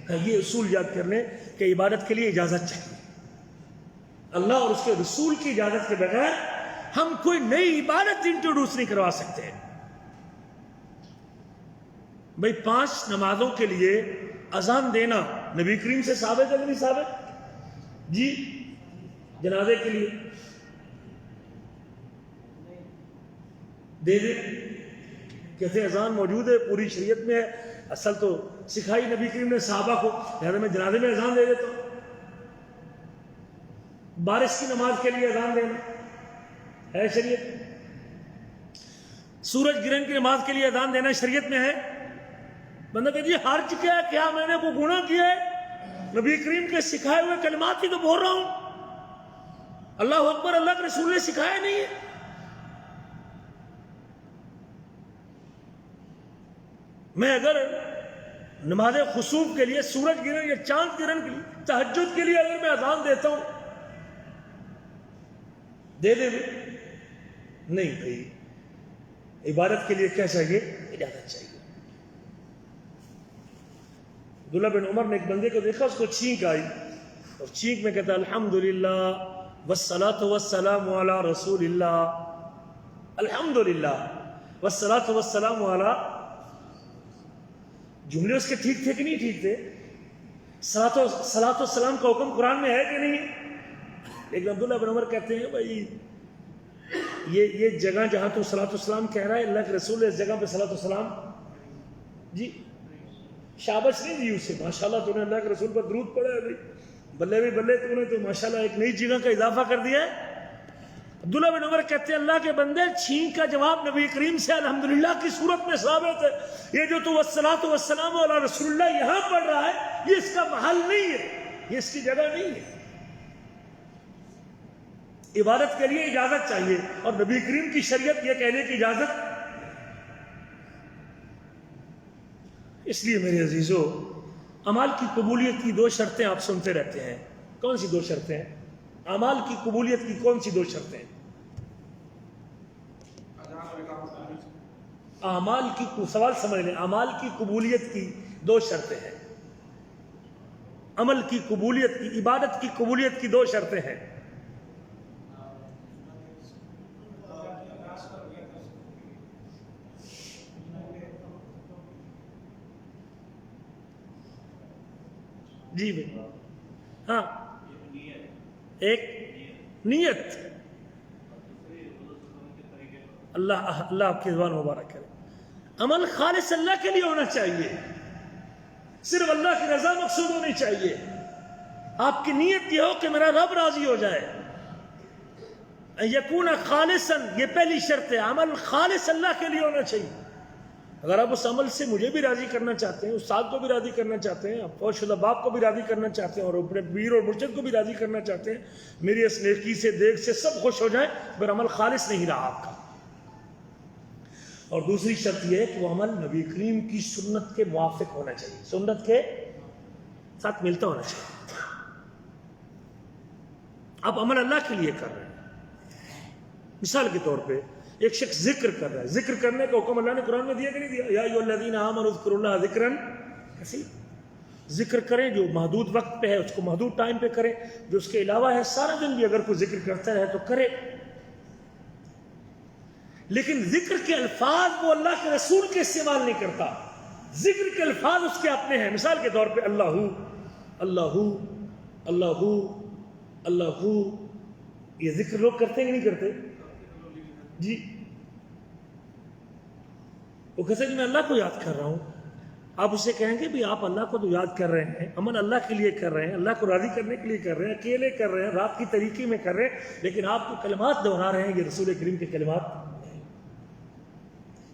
[SPEAKER 1] یہ اصول یاد کرنے کہ عبادت کے لیے اجازت چاہیے، اللہ اور اس کے رسول کی اجازت کے بغیر ہم کوئی نئی عبادت انٹروڈیوس نہیں کروا سکتے۔ بھئی 5 نمازوں کے لیے اذان دینا نبی کریم سے ثابت ہے کہ نہیں ثابت؟ جی جنازے کے لیے دے دے، کہتے اذان موجود ہے پوری شریعت میں ہے، اصل تو سکھائی نبی کریم نے صحابہ کو، لہذا میں جنازے میں اذان دے دیتا ہوں۔ بارش کی نماز کے لیے اذان دینا ہے شریعت، سورج گرہن کی نماز کے لیے اذان دینا شریعت میں ہے۔ بندہ کہ جی ہار چکا ہے کیا، میں نے کوئی گناہ کیا ہے؟ نبی کریم کے سکھائے ہوئے کلمات ہی تو بول رہا ہوں، اللہ اکبر اللہ کے رسول نے سکھایا نہیں ہے۔ میں اگر نماز خسوف کے لیے، سورج گرہن یا چاند گرہن کے لیے، تہجد کے لیے اگر میں اذان دیتا ہوں، دے دے نہیں بھائی، عبادت کے لیے کیا چاہیے؟ اجازت چاہیے۔ عبداللہ بن عمر نے ایک بندے کو دیکھا، اس کو چھینک آئی اور چھینک میں کہتا الحمدللہ والصلاۃ والسلام علی رسول اللہ، الحمدللہ والصلاۃ والسلام علی، جملے اس کے ٹھیک تھے کہ نہیں ٹھیک تھے؟ صلاۃ والسلام کا حکم قرآن میں ہے کہ نہیں؟ لیکن عبداللہ بن عمر کہتے ہیں بھائی یہ جگہ جہاں تو صلاۃ والسلام کہہ رہا ہے، اللہ کے رسول نے اس جگہ پہ صلاۃ والسلام، جی شابش نہیں دی اسے، ماشاءاللہ تو نے اللہ کے رسول پر درود پڑھا ہے، بھائی بلے بھی بلے، تو نے تو ماشاءاللہ ایک نئی جگہ کا اضافہ کر دیا ہے۔ عبداللہ بن عمر کہتے ہیں اللہ کے بندے، چھینک کا جواب نبی کریم سے الحمدللہ کی صورت میں ثابت ہے، یہ جو تو والصلاۃ والسلام علی رسول اللہ یہاں پڑھ رہا ہے، یہ اس کا محل نہیں ہے، یہ اس کی جگہ نہیں ہے۔ عبادت کے لیے اجازت چاہیے، اور نبی کریم کی شریعت یہ کہنے کی اجازت، اس لیے میرے عزیزو اعمال کی قبولیت کی 2 شرطیں آپ سنتے رہتے ہیں، کون سی 2 شرطیں ہیں؟ اعمال کی قبولیت کی کون سی 2 شرطیں ہیں؟ اعمال کی، سوال سمجھ لیں، اعمال کی قبولیت کی 2 شرطیں ہیں، عمل کی قبولیت کی، عبادت کی قبولیت کی 2 شرطیں ہیں۔ جی بھائی، ہاں، ایک نیت، اللہ آپ کی زبان مبارک کرے، عمل خالص اللہ کے لیے ہونا چاہیے، صرف اللہ کی رضا مقصود ہونی چاہیے، آپ کی نیت یہ ہو کہ میرا رب راضی ہو جائے، یکون خالصا، یہ پہلی شرط ہے، عمل خالص اللہ کے لیے ہونا چاہیے۔ اگر آپ اس عمل سے مجھے بھی راضی کرنا چاہتے ہیں، استاد کو بھی راضی کرنا چاہتے ہیں، فوت شدہ باپ کو بھی راضی کرنا چاہتے ہیں، اور اپنے پیر اور مرشد کو بھی راضی کرنا چاہتے ہیں، میری اس نیکی سے، دیکھ سے سب خوش ہو جائیں، پھر عمل خالص نہیں رہا آپ کا۔ اور دوسری شرط یہ ہے کہ وہ عمل نبی کریم کی سنت کے موافق ہونا چاہیے، سنت کے ساتھ ملتا ہونا چاہیے. آپ عمل اللہ کے لیے کر رہے ہیں. مثال کے طور پہ ایک شخص ذکر کر رہا ہے, ذکر کرنے کا حکم اللہ نے قرآن میں دیا کہ نہیں دیا؟ یا ایھا الذین آمنوا اذکروا اللہ ذکرا کثیرا. ذکر کریں جو محدود وقت پہ ہے اس کو محدود ٹائم پہ کریں, جو اس کے علاوہ ہے سارا دن بھی اگر کوئی ذکر کرتا رہے تو کرے. لیکن ذکر کے الفاظ وہ اللہ کے رسول کے استعمال نہیں کرتا, ذکر کے الفاظ اس کے اپنے ہیں. مثال کے طور پہ اللہ اللہ اللہ اللہ, یہ ذکر لوگ کرتے ہیں کہ نہیں کرتے؟ جی وہ کہتے ہیں کہ میں اللہ کو یاد کر رہا ہوں. آپ اسے کہیں گے بھی آپ اللہ کو تو یاد کر رہے ہیں, عمل اللہ کے لیے کر رہے ہیں, اللہ کو راضی کرنے کے لیے کر رہے ہیں, اکیلے کر رہے ہیں, رات کی طریقے میں کر رہے ہیں, لیکن آپ کو کلمات دہرا رہے ہیں یہ رسول کریم کے کلمات.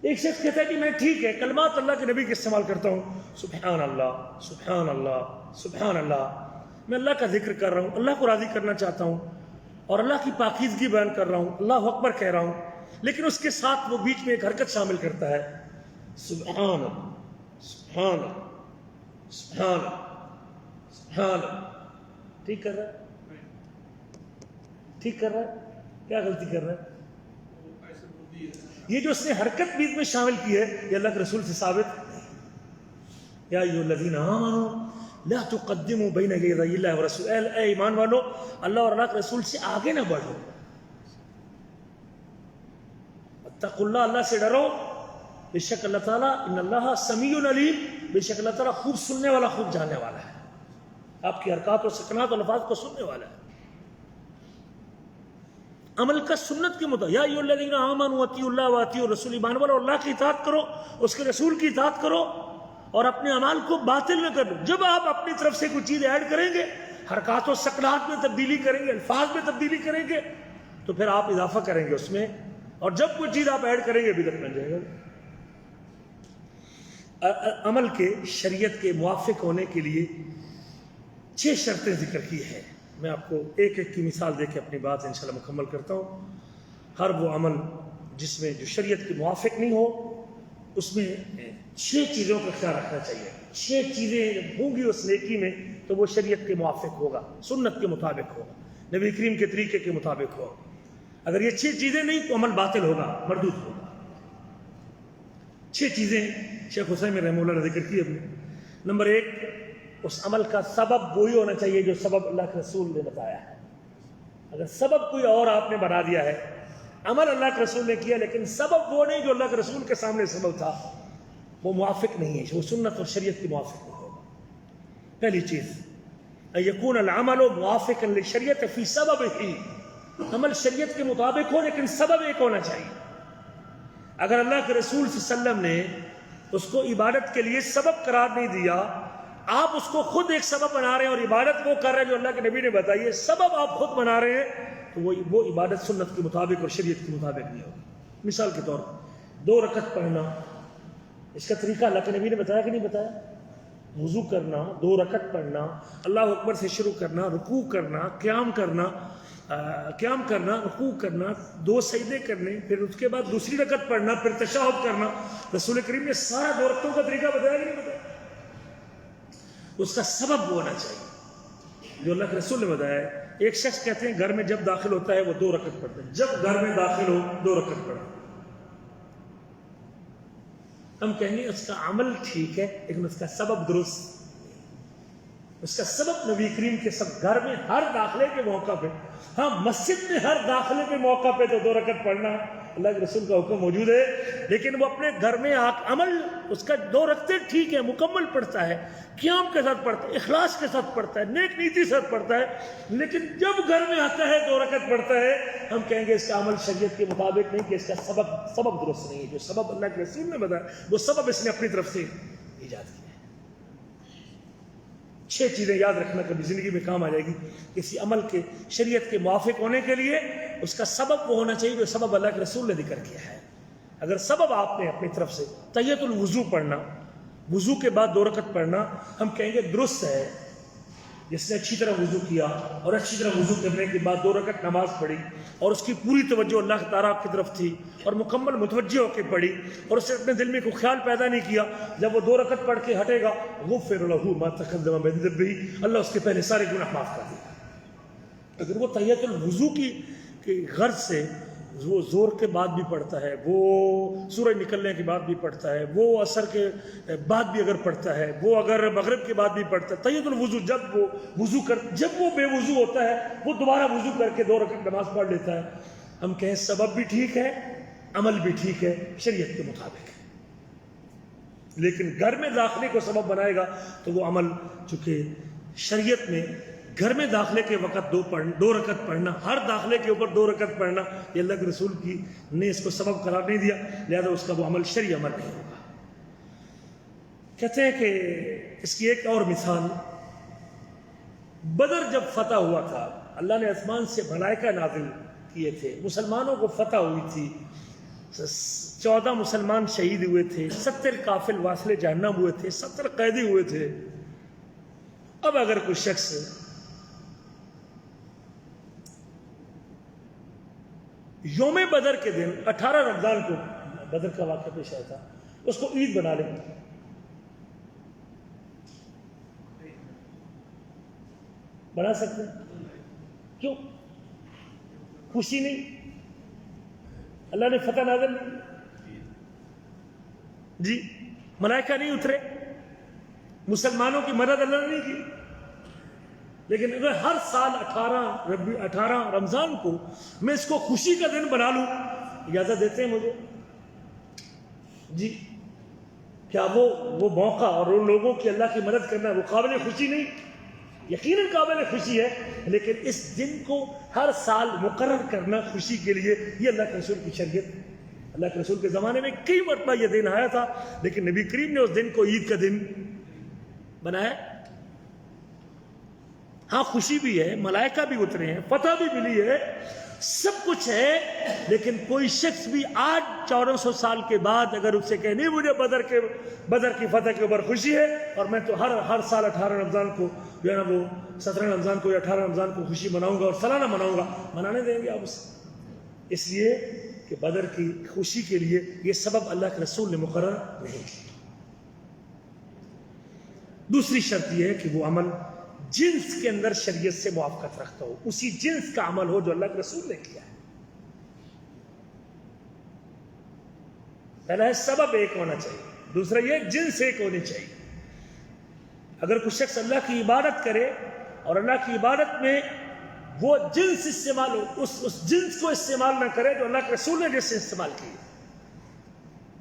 [SPEAKER 1] ایک شخص کہتا ہے کہ میں ٹھیک ہے کلمات اللہ کے نبی کے استعمال کرتا ہوں, سبحان اللہ سبحان اللہ سبحان اللہ, میں اللہ کا ذکر کر رہا ہوں, اللہ کو راضی کرنا چاہتا ہوں اور اللہ کی پاکیزگی بیان کر رہا ہوں, اللہ اکبر کہہ رہا ہوں, لیکن اس کے ساتھ وہ بیچ میں ایک حرکت شامل کرتا ہے, سبحان اللہ سبحان اللہ سبحان اللہ سبحان اللہ. ٹھیک کر رہا ہے؟ ٹھیک کر رہا ہے؟ کیا غلطی کر رہا ہے؟ یہ جو اس نے حرکت بیچ میں شامل کی ہے یہ اللہ کے رسول سے ثابت. یا ایھا الذین آمنوا لا تقدموا بین یدی اللہ ورسول, اے ایمان والو اللہ اور اللہ کے رسول سے آگے نہ بڑھو. اتقوا اللہ, اللہ سے ڈرو, بے شک اللہ تعالیٰ ان اللہ سمیع علیم, بے شک اللہ تعالیٰ خوب سننے والا خوب جاننے والا ہے, آپ کی حرکات و سکنات و الفاظ کو سننے والا ہے. عمل کا سنت کے مطابق, یا ایھا الذین آمنوا اطیعوا اللہ واطیعوا الرسول, ایمان والو اللہ کی اطاعت کرو, اس کے رسول کی اطاعت کرو اور اپنے اعمال کو باطل نہ کرو. جب آپ اپنی طرف سے کوئی چیز ایڈ کریں گے, حرکات و سکنات میں تبدیلی کریں گے, الفاظ میں تبدیلی کریں گے, تو پھر آپ اضافہ کریں گے اس میں, اور جب کوئی چیز آپ ایڈ کریں گے بدعت بن جائے گا. عمل کے شریعت کے موافق ہونے کے لیے 6 شرطیں ذکر کی ہیں. میں آپ کو ایک ایک کی مثال دے کے اپنی بات انشاءاللہ مکمل کرتا ہوں. ہر وہ عمل جس میں جو شریعت کے موافق نہیں ہو اس میں 6 چیزوں کا خیال رکھنا چاہیے. 6 چیزیں جب ہوں گی اس نیکی میں تو وہ شریعت کے موافق ہوگا, سنت کے مطابق ہوگا, نبی کریم کے طریقے کے مطابق ہوگا. اگر یہ 6 چیزیں نہیں تو عمل باطل ہوگا, مردود ہوگا. 6 چیزیں شیخ حسین رحمہ اللہ نے ذکر کی اپنے. نمبر 1, اس عمل کا سبب وہی ہونا چاہیے جو سبب اللہ کے رسول نے بتایا ہے. اگر سبب کوئی اور آپ نے بنا دیا ہے, عمل اللہ کے رسول نے کیا لیکن سبب وہ نہیں جو اللہ کے رسول کے سامنے سبب تھا, وہ موافق نہیں ہے, وہ سنت اور شریعت کے موافق نہیں ہوگا. پہلی چیز ان یکون العمل موافقا للشریعت فی سببہ, عمل شریعت کے مطابق ہو لیکن سبب ایک ہونا چاہیے. اگر اللہ کے رسول صلی اللہ علیہ وسلم نے اس کو عبادت کے لیے سبب قرار نہیں دیا, آپ اس کو خود ایک سبب بنا رہے ہیں اور عبادت وہ کر رہے ہیں جو اللہ کے نبی نے بتائی ہے, سبب آپ خود بنا رہے ہیں, تو وہ عبادت سنت کے مطابق اور شریعت کے مطابق نہیں ہوگی. مثال کے طور پر 2 رکعت پڑھنا, اس کا طریقہ اللہ کے نبی نے بتایا کہ نہیں بتایا؟ وضو کرنا, 2 رکعت پڑھنا, اللہ اکبر سے شروع کرنا, رکوع کرنا, قیام کرنا, رکوع کرنا, 2 سجدے کرنے, پھر اس کے بعد دوسری رکعت پڑھنا, پھر تشہد کرنا. رسول کریم نے سارا 2 رکعتوں کا طریقہ بتایا کہ نہیں بتایا؟ اس کا سبب وہ ہونا چاہیے جو اللہ کے رسول نے بتایا ہے. ایک شخص کہتے ہیں گھر میں جب داخل ہوتا ہے وہ 2 رکعت پڑھتا ہے, جب گھر میں داخل ہو 2 رکعت پڑھتا. ہم کہیں گے اس کا عمل ٹھیک ہے لیکن اس کا سبب درست. اس کا سبب نبی کریم کے سب گھر میں ہر داخلے کے موقع پہ, ہاں مسجد میں ہر داخلے کے موقع پہ تو 2 رکعت پڑھنا اللہ کے رسول کا حکم موجود ہے, لیکن وہ اپنے گھر میں عمل اس کا 2 رکعتیں ٹھیک ہے, مکمل پڑھتا ہے, قیام کے ساتھ پڑھتا ہے, اخلاص کے ساتھ پڑھتا ہے, نیک نیتی کے ساتھ پڑھتا ہے, لیکن جب گھر میں آتا ہے 2 رکعت پڑھتا ہے, ہم کہیں گے اس کا عمل شریعت کے مطابق نہیں, کہ اس کا سبب درست نہیں ہے. جو سبب اللہ کے رسول نے بتایا وہ سبب اس نے اپنی طرف سے ایجاد کیا ہے. 6 چیزیں یاد رکھنا کبھی زندگی میں کام آ جائے گی. کسی عمل کے شریعت کے موافق ہونے کے لیے اس کا سبب وہ ہونا چاہیے جو سبب اللہ کے رسول نے ذکر کیا ہے. اگر سبب آپ نے اپنی طرف سے تحیۃ الوضو پڑھنا, وضو کے بعد 2 رکعت پڑھنا, ہم کہیں گے درست ہے, جس نے اچھی طرح وضو کیا اور اچھی طرح وضو کرنے کے بعد 2 رکعت نماز پڑھی اور اس کی پوری توجہ اللہ تعالیٰ کی طرف تھی اور مکمل متوجہ ہو کے پڑھی اور اس نے اپنے دل میں کوئی خیال پیدا نہیں کیا، جب وہ 2 رکعت پڑھ کے ہٹے گا غفر لہ ما تقدم من ذنبہ، اللہ اس کے پہلے سارے گناہ معاف کر دے گا۔ اگر وہ تحیۃ الوضو کی غرض سے وہ زور کے بعد بھی پڑھتا ہے، وہ سورج نکلنے کے بعد بھی پڑھتا ہے، وہ عصر کے بعد بھی اگر پڑھتا ہے، وہ اگر مغرب کے بعد بھی پڑھتا ہے، تحیۃ الوضو جب وہ بے وضو ہوتا ہے وہ دوبارہ وضو کر کے 2 رکعت نماز پڑھ لیتا ہے، ہم کہیں سبب بھی ٹھیک ہے، عمل بھی ٹھیک ہے شریعت کے مطابق، لیکن گھر میں داخلے کو سبب بنائے گا تو وہ عمل، چونکہ شریعت میں گھر میں داخلے کے وقت 2 رکعت پڑھنا، ہر داخلے کے اوپر 2 رکعت پڑھنا، یہ اللہ کے رسول نے اس کو سبب قرار نہیں دیا، لہذا اس کا وہ عمل شرعی عمل نہیں ہوگا۔ کہتے ہیں کہ اس کی ایک اور مثال، بدر جب فتح ہوا تھا، اللہ نے آسمان سے ملائکہ نازل کیے تھے، مسلمانوں کو فتح ہوئی تھی، 14 مسلمان شہید ہوئے تھے، 70 قافل واصل جہنم ہوئے تھے، 70 قیدی ہوئے تھے۔ اب اگر کوئی شخص یوم بدر کے دن 18 رمضان کو بدر کا واقعہ پیش آیا تھا، اس کو عید بنا لیں، بنا سکتے ہیں؟ کیوں؟ خوشی نہیں؟ اللہ نے فتح نازل نہیں جی، ملائکہ نہیں اترے، مسلمانوں کی مدد اللہ نے نہیں کی، لیکن اگر ہر سال 18 رمضان کو میں اس کو خوشی کا دن بنا لوں، اجازت دیتے ہیں مجھے؟ جی، کیا وہ موقع اور ان لوگوں کی اللہ کی مدد کرنا وہ قابل خوشی نہیں؟ یقیناً قابل خوشی ہے، لیکن اس دن کو ہر سال مقرر کرنا خوشی کے لیے، یہ اللہ کے رسول کی شریعت، اللہ کے رسول کے زمانے میں کئی مرتبہ یہ دن آیا تھا، لیکن نبی کریم نے اس دن کو عید کا دن بنایا۔ ہاں خوشی بھی ہے، ملائکہ بھی اترے ہیں، فتح بھی ملی ہے، سب کچھ ہے، لیکن کوئی شخص بھی آج 1400 سال کے بعد اگر اس سے کہے نہیں مجھے بدر کی فتح کے اوپر خوشی ہے اور میں تو ہر سال 18 رمضان کو جو ہے نا وہ 17 رمضان کو یا 18 رمضان کو خوشی مناؤں گا اور سالانہ مناؤں گا، منانے دیں گے آپ اسے؟ اس لیے کہ بدر کی خوشی کے لیے یہ سبب اللہ کے رسول نے مقرر نہیں کیا۔ دوسری شرط یہ ہے کہ وہ عمل جنس کے اندر شریعت سے موافقت رکھتا ہو، اسی جنس کا عمل ہو جو اللہ کے رسول نے کیا ہے۔ پہلا ہے سبب ایک ہونا چاہیے، دوسرا یہ جنس ایک ہونی چاہیے۔ اگر کوئی شخص اللہ کی عبادت کرے اور اللہ کی عبادت میں وہ جنس استعمال ہو، اس جنس کو استعمال نہ کرے جو اللہ کے رسول نے جیسے استعمال کی،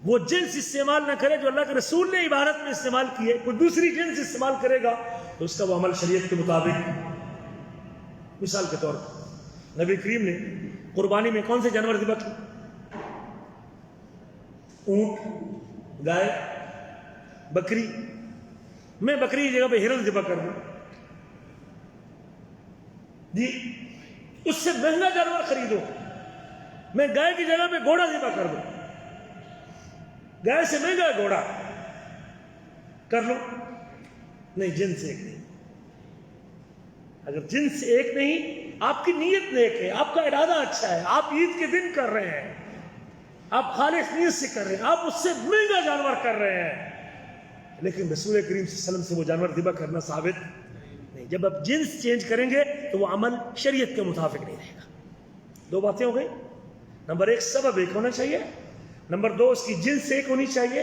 [SPEAKER 1] وہ جنس استعمال نہ کرے جو اللہ کے رسول نے عبادت میں استعمال کی ہے، کوئی دوسری جنس استعمال کرے گا تو اس کا وہ عمل شریعت کے مطابق۔ مثال کے طور پر نبی کریم نے قربانی میں کون سے جانور ذبح کیے؟ اونٹ، گائے، بکری۔ میں بکری کی جگہ پہ ہرن ذبح کر دوں جی، اس سے مہنگا جانور خریدو، میں گائے کی جگہ پہ گھوڑا ذبح کر دوں، گائے سے مہنگا گھوڑا کر لو، نہیں، جنس ایک نہیں۔ اگر جنس ایک نہیں، آپ کی نیت نیک ہے، آپ کا ارادہ اچھا ہے، آپ عید کے دن کر رہے ہیں، آپ خالص نیت سے کر رہے ہیں، آپ اس سے مہنگا جانور کر رہے ہیں، لیکن رسول کریم صلی اللہ علیہ وسلم سے وہ جانور ذبح کرنا ثابت نہیں۔ جب آپ جنس چینج کریں گے تو وہ عمل شریعت کے مطابق نہیں رہے گا۔ 2 باتیں ہو گئی، نمبر 1 سبب ایک ہونا چاہیے، نمبر 2 اس کی جنس ایک ہونی چاہیے۔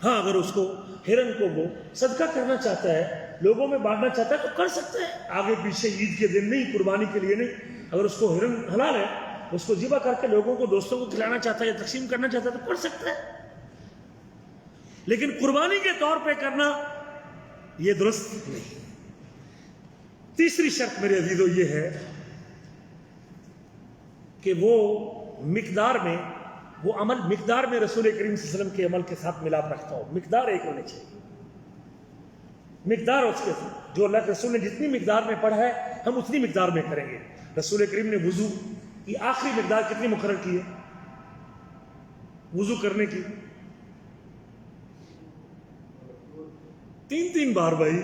[SPEAKER 1] ہاں اگر اس کو ہرن کو وہ صدقہ کرنا چاہتا ہے، لوگوں میں بانٹنا چاہتا ہے تو کر سکتا ہے، آگے پیچھے عید کے دن نہیں، قربانی کے لیے نہیں۔ اگر اس کو ہرن حلال ہے، اس کو ذبح کر کے لوگوں کو، دوستوں کو کھلانا چاہتا ہے یا تقسیم کرنا چاہتا ہے تو کر سکتا ہے، لیکن قربانی کے طور پہ کرنا یہ درست نہیں۔ تیسری شرط میرے عزیزو یہ ہے کہ وہ مقدار میں، وہ عمل مقدار میں رسول کریم صلی اللہ علیہ وسلم کے عمل کے ساتھ ملاپ رکھتا ہو، مقدار ایک ہونی چاہیے، مقدار اس کے جو اللہ کے رسول نے جتنی مقدار میں پڑھا ہے ہم اتنی مقدار میں کریں گے۔ رسول کریم نے وضو کی آخری مقدار کتنی مقرر کی ہے وضو کرنے کی؟ 3 بار بھائی،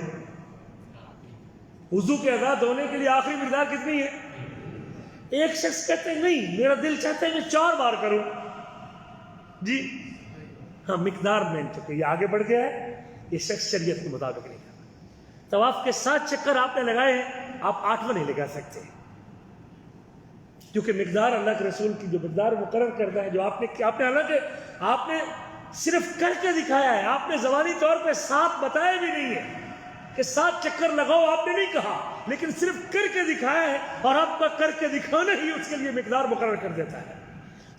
[SPEAKER 1] وضو کے آزاد ہونے کے لیے آخری مقدار کتنی ہے؟ ایک شخص کہتے ہیں نہیں میرا دل چاہتا ہے میں 4 بار کروں. جی ہاں مقدار میں چکے یہ آگے بڑھ گیا ہے، یہ شخص شریعت کے مطابق نہیں کرتا. طواف کے 7 چکر آپ نے لگائے ہیں، آپ 8واں نہیں لگا سکتے، کیونکہ مقدار اللہ کے رسول کی جو مقدار مقرر کرتا ہے، جو آپ نے حالانکہ آپ نے صرف کر کے دکھایا ہے، آپ نے زبانی طور پہ 7 بتائے بھی نہیں ہے کہ 7 چکر لگاؤ، آپ نے نہیں کہا، لیکن صرف کر کے دکھایا ہے، اور آپ کا کر کے دکھانا ہی اس کے لیے مقدار مقرر کر دیتا ہے.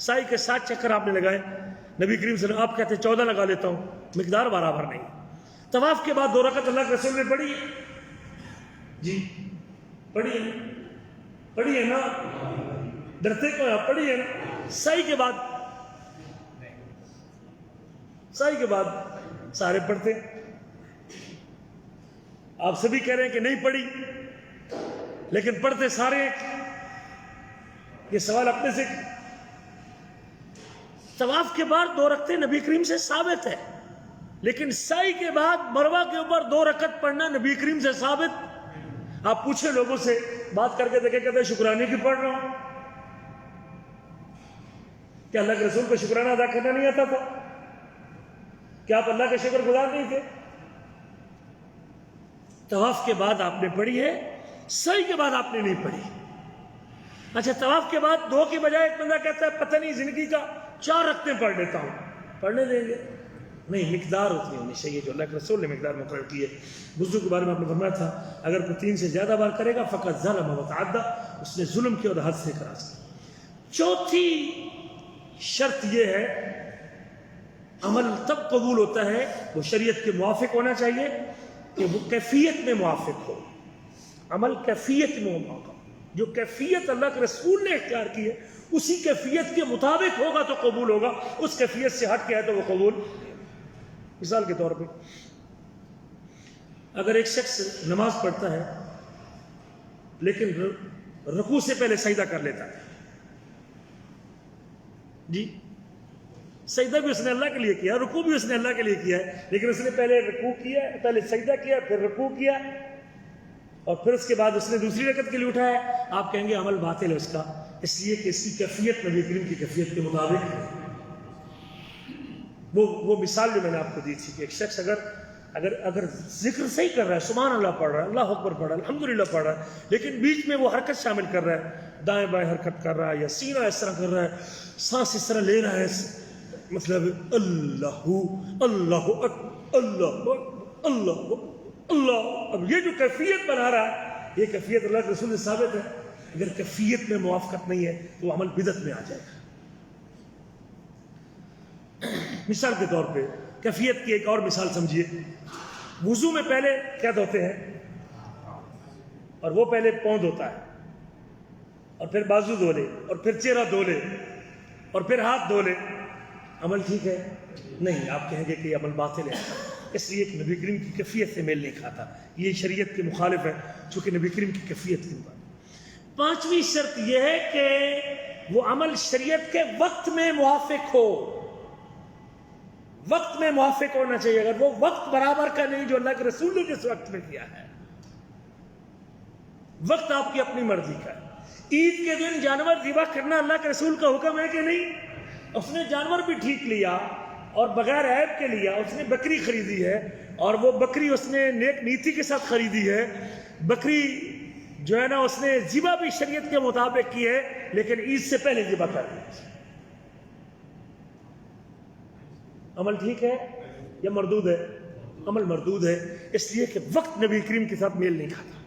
[SPEAKER 1] سائی کے 7 چکر آپ نے لگائے، نبی کریم صلی اللہ علیہ وسلم آپ کہتے ہیں 14 لگا لیتا ہوں، مقدار برابر نہیں. طواف کے بعد 2 رکعت اللہ کے رسول نے پڑھی، جی پڑھی ہے نا، ڈرتے کو پڑھی ہے نا. سائی کے بعد سارے پڑھتے، آپ سبھی کہہ رہے ہیں کہ نہیں پڑھی، لیکن پڑھتے سارے. یہ سوال اپنے سے. طواف کے بعد 2 رکعتیں نبی کریم سے ثابت ہے، لیکن سعی کے بعد مروہ کے اوپر 2 رکعت پڑھنا نبی کریم سے ثابت. آپ پوچھیں لوگوں سے، بات کر کے دیکھیں، کہتے ہیں شکرانے کی پڑھ رہا ہوں. کیا اللہ کے رسول کو شکرانہ ادا کرنا نہیں آتا تھا؟ کیا آپ اللہ کے شکر گزار نہیں تھے؟ طواف کے بعد آپ نے پڑھی ہے، سعی کے بعد آپ نے نہیں پڑھی. اچھا طواف کے بعد 2 کی بجائے ایک بندہ کہتا ہے پتہ نہیں زندگی کا 4 رکعتیں پڑھ لیتا ہوں، پڑھنے دیں گے؟ نہیں، مقدار اتنی ہونی چاہیے جو اللہ کے رسول نے مقدار مقرر کی ہے. وضو کے بارے میں آپ نے فرمایا تھا اگر کوئی 3 سے زیادہ بار کرے گا فقط ظلم وتعدی، اس نے ظلم کیا اور حد سے کراس کیا. چوتھی شرط یہ ہے عمل تب قبول ہوتا ہے وہ شریعت کے موافق ہونا چاہیے کہ وہ کیفیت میں موافق ہو. عمل کیفیت میں ہوگا، جو کیفیت اللہ کے رسول نے اختیار کی ہے اسی کیفیت کے مطابق ہوگا تو قبول ہوگا، اس کیفیت سے ہٹ کے ہے تو وہ قبول. مثال کے طور پہ اگر ایک شخص نماز پڑھتا ہے لیکن رکوع سے پہلے سجدہ کر لیتا ہے، جی سجدہ بھی اس نے اللہ کے لیے کیا، رکوع بھی اس نے اللہ کے لیے کیا ہے، لیکن اس نے پہلے رکوع کیا، پہلے سجدہ کیا، پھر رکوع کیا، اور پھر اس کے بعد اس نے دوسری رکعت کے لیے اٹھایا، آپ کہیں گے عمل باطل ہے اس کا، اس لیے کہ اس کی کیفیت نبی کریم کی کیفیت کے مطابق ہے. وہ مثال جو میں نے آپ کو دی تھی کہ ایک شخص اگر ذکر صحیح کر رہا ہے، سبحان اللہ پڑھ رہا ہے، اللہ اکبر پڑھ رہا ہے، الحمدللہ پڑھ رہا ہے، لیکن بیچ میں وہ حرکت شامل کر رہا ہے، دائیں بائیں حرکت کر رہا ہے، یا سینہ اس طرح کر رہا ہے، سانس اس طرح لے رہا ہے، مطلب اللہ اللہ اللہ اللہ اللہ. اب یہ جو کیفیت بنا رہا ہے یہ کیفیت اللہ کے رسول سے ثابت ہے. اگر کیفیت میں موافقت نہیں ہے تو وہ عمل بدعت میں آ جائے گا. مثال کے طور پہ کیفیت کی ایک اور مثال سمجھیے. وضو میں پہلے کیا دھوتے ہیں؟ اور وہ پہلے پاؤں دھوتا ہے، اور پھر بازو دھو لے، اور پھر چہرہ دھو لے، اور پھر ہاتھ دھو لے. عمل ٹھیک ہے؟ نہیں، آپ کہیں گے کہ یہ عمل باطل ہے، اس لیے کہ نبی کریم کی کیفیت سے میل نہیں کھاتا، یہ شریعت کے مخالف ہے چونکہ نبی کریم کی کیفیت کی بات. 5ویں شرط یہ ہے کہ وہ عمل شریعت کے وقت میں موافق ہو. وقت میں موافق ہونا چاہیے. اگر وہ وقت برابر کا نہیں جو اللہ کے رسول نے جس وقت میں کیا ہے، وقت آپ کی اپنی مرضی کا ہے. عید کے دن جانور ذبح کرنا اللہ کے رسول کا حکم ہے کہ نہیں؟ اس نے جانور بھی ٹھیک لیا اور بغیر عیب کے لیا. اس نے بکری خریدی ہے اور وہ بکری اس نے نیک نیتی کے ساتھ خریدی ہے. بکری جو ہے نا اس نے ذبح بھی شریعت کے مطابق کی ہے، لیکن عید سے پہلے ذبح کر دی. عمل ٹھیک ہے یا مردود ہے؟ عمل مردود ہے، اس لیے کہ وقت نبی کریم کے ساتھ میل نہیں کھاتا.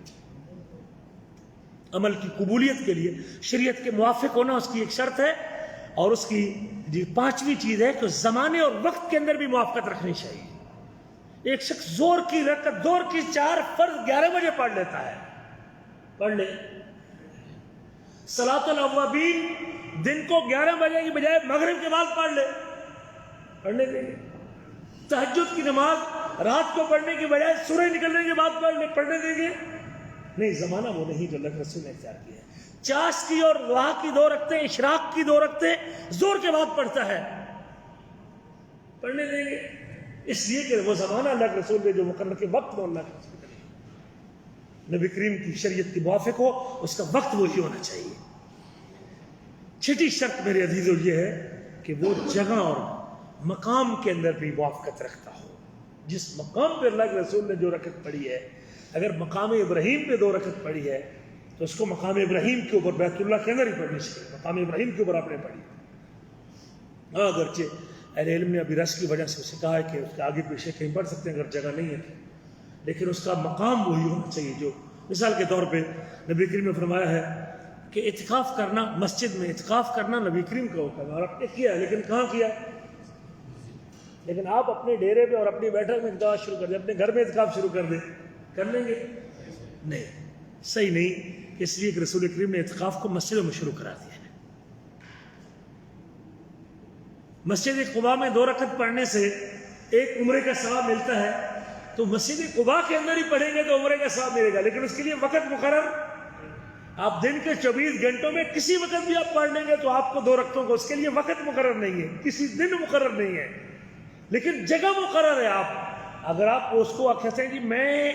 [SPEAKER 1] عمل کی قبولیت کے لیے شریعت کے موافق ہونا اس کی ایک شرط ہے، اور اس کی 5ویں چیز ہے کہ زمانے اور وقت کے اندر بھی موافقت رکھنی چاہیے. ایک شخص زور کی 4 فرض 11 بجے پڑھ لیتا ہے، پڑھ لے. صلاۃ الاوابین دن کو 11 بجے کی بجائے مغرب کے بعد پڑھ لے، پڑھنے دیں گے. تہجد کی نماز رات کو پڑھنے کی بجائے سورج نکلنے کے بعد پڑھ لے، پڑھنے دیں گے؟ نہیں، زمانہ وہ نہیں جو اللہ کے رسول نے اختیار کیا ہے. چاش کی اور ضحیٰ کی 2 رکعتیں، اشراق کی 2 رکعتیں زور کے بعد پڑھتا ہے، پڑھنے دیں گے؟ اس لیے کہ وہ زمانہ اللہ کے رسول نے جو مقرر کے وقت میں اللہ کے رسول نے. نبی کریم کی شریعت کے موافق ہو، اس کا وقت وہی ہونا چاہیے۔ چھٹی شرط میرے عزیزو یہ ہے کہ وہ جگہ اور مقام کے اندر بھی موافقت رکھتا ہو۔ جس مقام پہ اللہ کے رسول نے جو رکعت پڑھی ہے، اگر مقام ابراہیم پہ 2 رکعت پڑھی ہے تو اس کو مقام ابراہیم کے اوپر بیت اللہ کے اندر ہی پڑھنی چاہیے۔ مقام ابراہیم کے اوپر آپ نے پڑھی، اگرچہ اہل علم نے ابھی رش کی وجہ سے اسے کہا ہے کہ اس کے آگے پیچھے کہیں پڑھ سکتے ہیں اگر جگہ نہیں ہے، لیکن اس کا مقام وہی ہونا چاہیے۔ جو مثال کے طور پہ نبی کریم نے فرمایا ہے کہ اعتکاف کرنا، مسجد میں اعتکاف کرنا نبی کریم کا حکم ہے اور آپ نے کیا ہے، لیکن کہاں کیا ہے؟ لیکن آپ اپنے ڈیرے پہ اور اپنی بیٹھک میں اعتکاف شروع کر دیں، اپنے گھر میں اعتکاف شروع کر دیں، کر لیں گے؟ نہیں، صحیح نہیں، اس لیے کہ رسول کریم نے اعتکاف کو مسجدوں میں شروع کرا دیا ہے۔ مسجد قباء میں 2 رکعت پڑھنے سے ایک عمرے کا ثواب ملتا ہے، تو مسجد قباء کے اندر ہی پڑھیں گے تو عمرے کا ثواب ملے گا، لیکن اس کے لیے وقت مقرر، آپ دن کے 24 گھنٹوں میں کسی وقت بھی آپ پڑھ لیں گے تو آپ کو 2 رکعتوں کو، اس کے لیے وقت مقرر نہیں ہے، کسی دن مقرر نہیں ہے، لیکن جگہ مقرر ہے۔ آپ اگر آپ اس کو کہتے ہیں کہ میں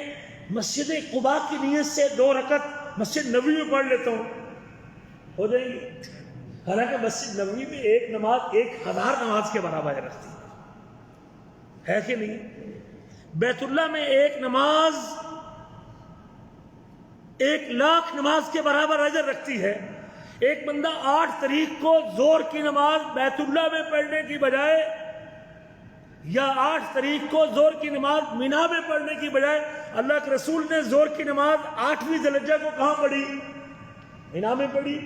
[SPEAKER 1] مسجد قباء کی نیت سے 2 رکعت مسجد نبوی میں پڑھ لیتا ہوں، ہو جائیں گے؟ حالانکہ مسجد نبوی میں ایک نماز 1000 نماز کے برابر رکھتی ہے کہ نہیں؟ بیت اللہ میں ایک نماز 1,00,000 نماز کے برابر اجر رکھتی ہے۔ ایک بندہ 8 تاریخ کو ظہر کی نماز بیت اللہ میں پڑھنے کی بجائے، یا 8 تاریخ کو ظہر کی نماز مینا میں پڑھنے کی بجائے، اللہ کے رسول نے ظہر کی نماز 8ویں ذی الحجہ کو کہاں پڑھی؟ مینا میں پڑھی۔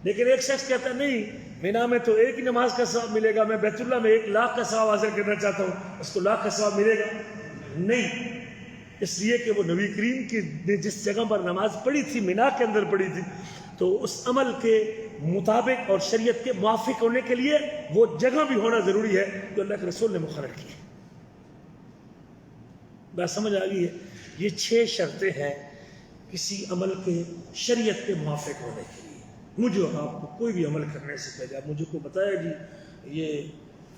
[SPEAKER 1] لیکن ایک شخص کہتا ہے نہیں، مینا میں تو ایک ہی نماز کا ثواب ملے گا، میں بیت اللہ میں 1,00,000 کا ثواب حاصل کرنا چاہتا ہوں، اس کو 1,00,000 کا ثواب ملے گا؟ نہیں، اس لیے کہ وہ نبی کریم کی نے جس جگہ پر نماز پڑھی تھی، مینا کے اندر پڑھی تھی، تو اس عمل کے مطابق اور شریعت کے موافق ہونے کے لیے وہ جگہ بھی ہونا ضروری ہے جو اللہ کے رسول نے مقرر کی ہے۔ بات سمجھ آ گئی ہے؟ یہ 6 شرطیں ہیں کسی عمل کے شریعت کے موافق ہونے کے لیے۔ مجھے اور آپ کو کوئی بھی عمل کرنے سے پہلے آپ مجھے کو بتایا جی یہ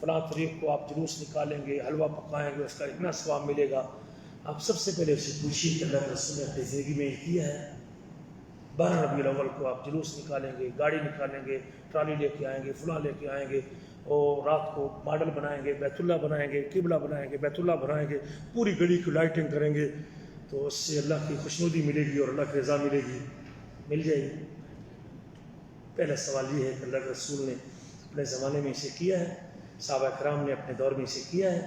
[SPEAKER 1] فلاں تاریخ کو آپ جلوس نکالیں گے، حلوہ پکائیں گے، اس کا اتنا ثواب ملے گا، آپ سب سے پہلے اسے پوچھیے کہ اللہ کے رسول نے اپنی زندگی میں یہ کیا ہے؟ 12 ربیع الاول کو آپ جلوس نکالیں گے، گاڑی نکالیں گے، ٹرالی لے کے آئیں گے، فلاں لے کے آئیں گے، اور رات کو ماڈل بنائیں گے، بیت اللہ بنائیں گے، قبلہ بنائیں گے، بیت اللہ بنائیں گے، پوری گلی کی لائٹنگ کریں گے، تو اس سے اللہ کی خوشنودی ملے گی اور اللہ کی رضا ملے گی، مل جائے گی۔ پہلا سوال یہ ہے کہ اللہ کے رسول نے اپنے زمانے میں اسے کیا ہے، صحابہ کرام نے اپنے دور میں اسے کیا ہے،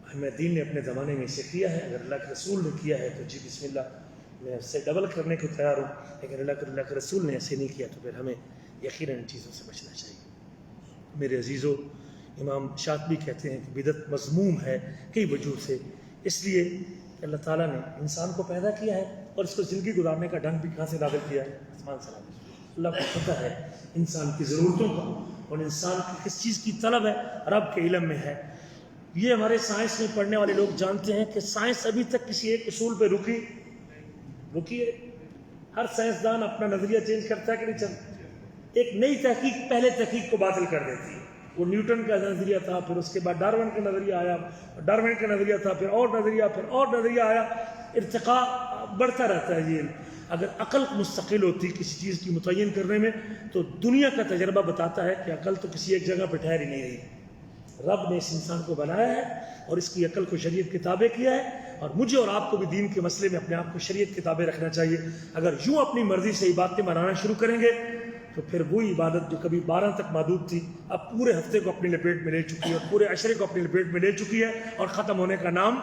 [SPEAKER 1] احمد دین نے اپنے زمانے میں اسے کیا ہے۔ اگر اللہ کے رسول نے کیا ہے تو جی بسم اللہ، میں اس سے ڈبل کرنے کو تیار ہوں، لیکن اللہ کے رسول نے ایسے نہیں کیا تو پھر ہمیں یقیناً ان چیزوں سے بچنا چاہیے۔ میرے عزیزو، امام شاطبی کہتے ہیں کہ بدعت مذموم ہے کئی وجوہ سے، اس لیے کہ اللہ تعالیٰ نے انسان کو پیدا کیا ہے اور اس کو زندگی گزارنے کا ڈھنگ بھی کہاں سے نازل کیا ہے؟ آسمان سے نازل۔ اللہ کو پتہ ہے انسان کی ضرورتوں کا اور انسان کی کس چیز کی طلب ہے، رب کے علم میں ہے۔ یہ ہمارے سائنس میں پڑھنے والے لوگ جانتے ہیں کہ سائنس ابھی تک کسی ایک اصول پہ رکی ہے۔ ہر سائنسدان اپنا نظریہ چینج کرتا ہے کہ نہیں چلتا؟ ایک نئی تحقیق پہلے تحقیق کو باطل کر دیتی ہے۔ وہ نیوٹن کا نظریہ تھا، پھر اس کے بعد ڈارون کا نظریہ آیا، ڈارون کا نظریہ تھا، پھر اور نظریہ، پھر اور نظریہ آیا، ارتقاء بڑھتا رہتا ہے۔ یہ اگر عقل مستقل ہوتی کسی چیز کی متعین کرنے میں تو دنیا کا تجربہ بتاتا ہے کہ عقل تو کسی ایک جگہ پہ ٹھہر ہی نہیں رہی۔ رب نے اس انسان کو بنایا ہے اور اس کی عقل کو شریعت کے تابع کیا ہے، اور مجھے اور آپ کو بھی دین کے مسئلے میں اپنے آپ کو شریعت کے تابع رکھنا چاہیے۔ اگر یوں اپنی مرضی سے عبادتیں بنانا شروع کریں گے تو پھر وہی عبادت جو کبھی 12 تک محدود تھی اب پورے ہفتے کو اپنی لپیٹ میں لے چکی ہے اور پورے عشرے کو اپنی لپیٹ میں لے چکی ہے اور ختم ہونے کا نام۔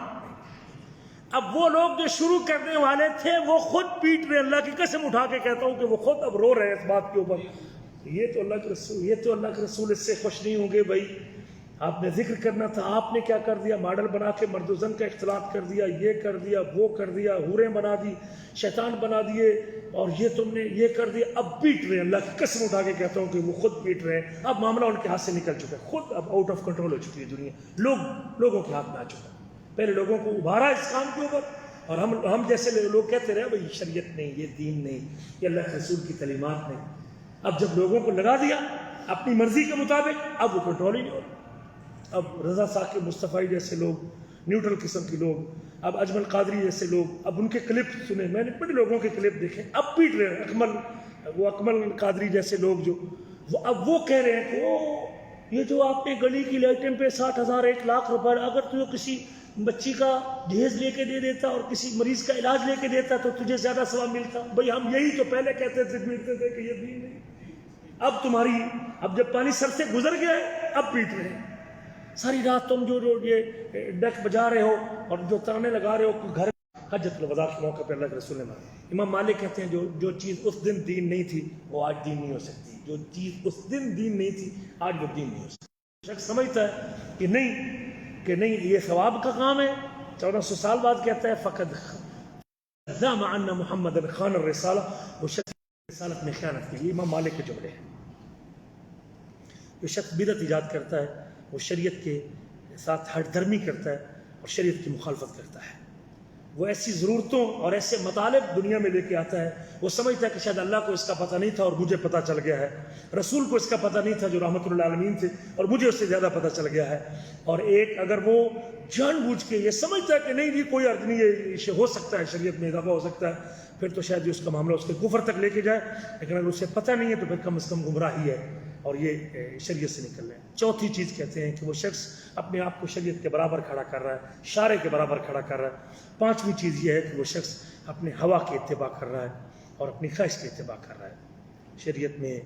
[SPEAKER 1] اب وہ لوگ جو شروع کرنے والے تھے وہ خود پیٹ رہے، اللہ کی قسم اٹھا کے کہتا ہوں کہ وہ خود اب رو رہے ہیں اس بات کے اوپر۔ یہ تو اللہ کے رسول اس سے خوش نہیں ہوں گے۔ بھائی آپ نے ذکر کرنا تھا، آپ نے کیا کر دیا؟ ماڈل بنا کے مرد و زن کا اختلاط کر دیا، یہ کر دیا، وہ کر دیا، حوریں بنا دی، شیطان بنا دیے، اور یہ تم نے یہ کر دیا۔ اب پیٹ رہے ہیں، اللہ کی قسم اٹھا کے کہتا ہوں کہ وہ خود پیٹ رہے ہیں۔ اب معاملہ ان کے ہاتھ سے نکل چکا ہے، خود اب آؤٹ آف کنٹرول ہو چکی ہے دنیا، لوگوں کے ہاتھ میں آ چکا ہے۔ پہلے لوگوں کو ابھارا اس کام کے اوپر، اور ہم جیسے لوگ کہتے رہے بھائی شریعت نہیں، یہ دین نہیں، یہ اللہ کے رسول کی تعلیمات نہیں۔ اب جب لوگوں کو لگا دیا اپنی مرضی کے مطابق، اب وہ کنٹرول ہی نہیں ہوتا۔ اب رضا ثاقب مصطفی جیسے لوگ نیوٹرل قسم کے لوگ، اب اجمل قادری جیسے لوگ، اب ان کے کلپ سنے، میں نے بڑے لوگوں کے کلپ دیکھے، اب پیٹ رہے ہیں اکمل قادری جیسے لوگ جو اب وہ کہہ رہے ہیں کہ یہ جو آپ نے گلی کی لائٹیں پہ 60,000 1 لاکھ روپے اگر تو کسی بچی کا جہیز لے کے دے دیتا اور کسی مریض کا علاج لے کے دیتا تو تجھے زیادہ ثواب ملتا. بھئی ہم یہی تو پہلے کہتے تھے کہ یہ دین نہیں. اب جب پانی سر سے گزر گیا ہے اب پیٹ رہے ہیں. ساری رات تم جو یہ ڈیک بجا رہے ہو اور جو تانے لگا رہے ہو گھر حجت الوداع کے موقع پہ اللہ کے رسول نے مانا. امام مالک کہتے ہیں جو چیز اس دن دین نہیں تھی وہ آج دین نہیں ہو سکتی. جو چیز اس دن دین نہیں تھی آج وہ دین نہیں ہو سکتی. شخص سمجھتا ہے کہ نہیں یہ ثواب کا کام ہے. 1400 سال بعد کہتا ہے فقد زعم ان محمد خان الرسالہ، وہ شخص رسالت میں خیانت کی. یہ امام مالک کے جملے ہیں. جو شخص بدعت ایجاد کرتا ہے وہ شریعت کے ساتھ ہٹ دھرمی کرتا ہے اور شریعت کی مخالفت کرتا ہے. وہ ایسی ضرورتوں اور ایسے مطالب دنیا میں لے کے آتا ہے. وہ سمجھتا ہے کہ شاید اللہ کو اس کا پتہ نہیں تھا اور مجھے پتہ چل گیا ہے، رسول کو اس کا پتہ نہیں تھا جو رحمت للعالمین تھے اور مجھے اس سے زیادہ پتہ چل گیا ہے. اور ایک اگر وہ جان بوجھ کے یہ سمجھتا ہے کہ نہیں جی کوئی عرض نہیں ہے، ہو سکتا ہے شریعت میں اضافہ ہو سکتا ہے، پھر تو شاید اس کا معاملہ اس کے کفر تک لے کے جائے. لیکن اگر اسے پتہ نہیں ہے تو پھر کم از کم گمراہی ہے اور یہ شریعت سے نکل رہے ہیں. چوتھی چیز کہتے ہیں کہ وہ شخص اپنے آپ کو شریعت کے برابر کھڑا کر رہا ہے، شارع کے برابر کھڑا کر رہا ہے. پانچویں چیز یہ ہے کہ وہ شخص اپنے ہوا کی اتباع کر رہا ہے اور اپنی خواہش کی اتباع کر رہا ہے. شریعت میں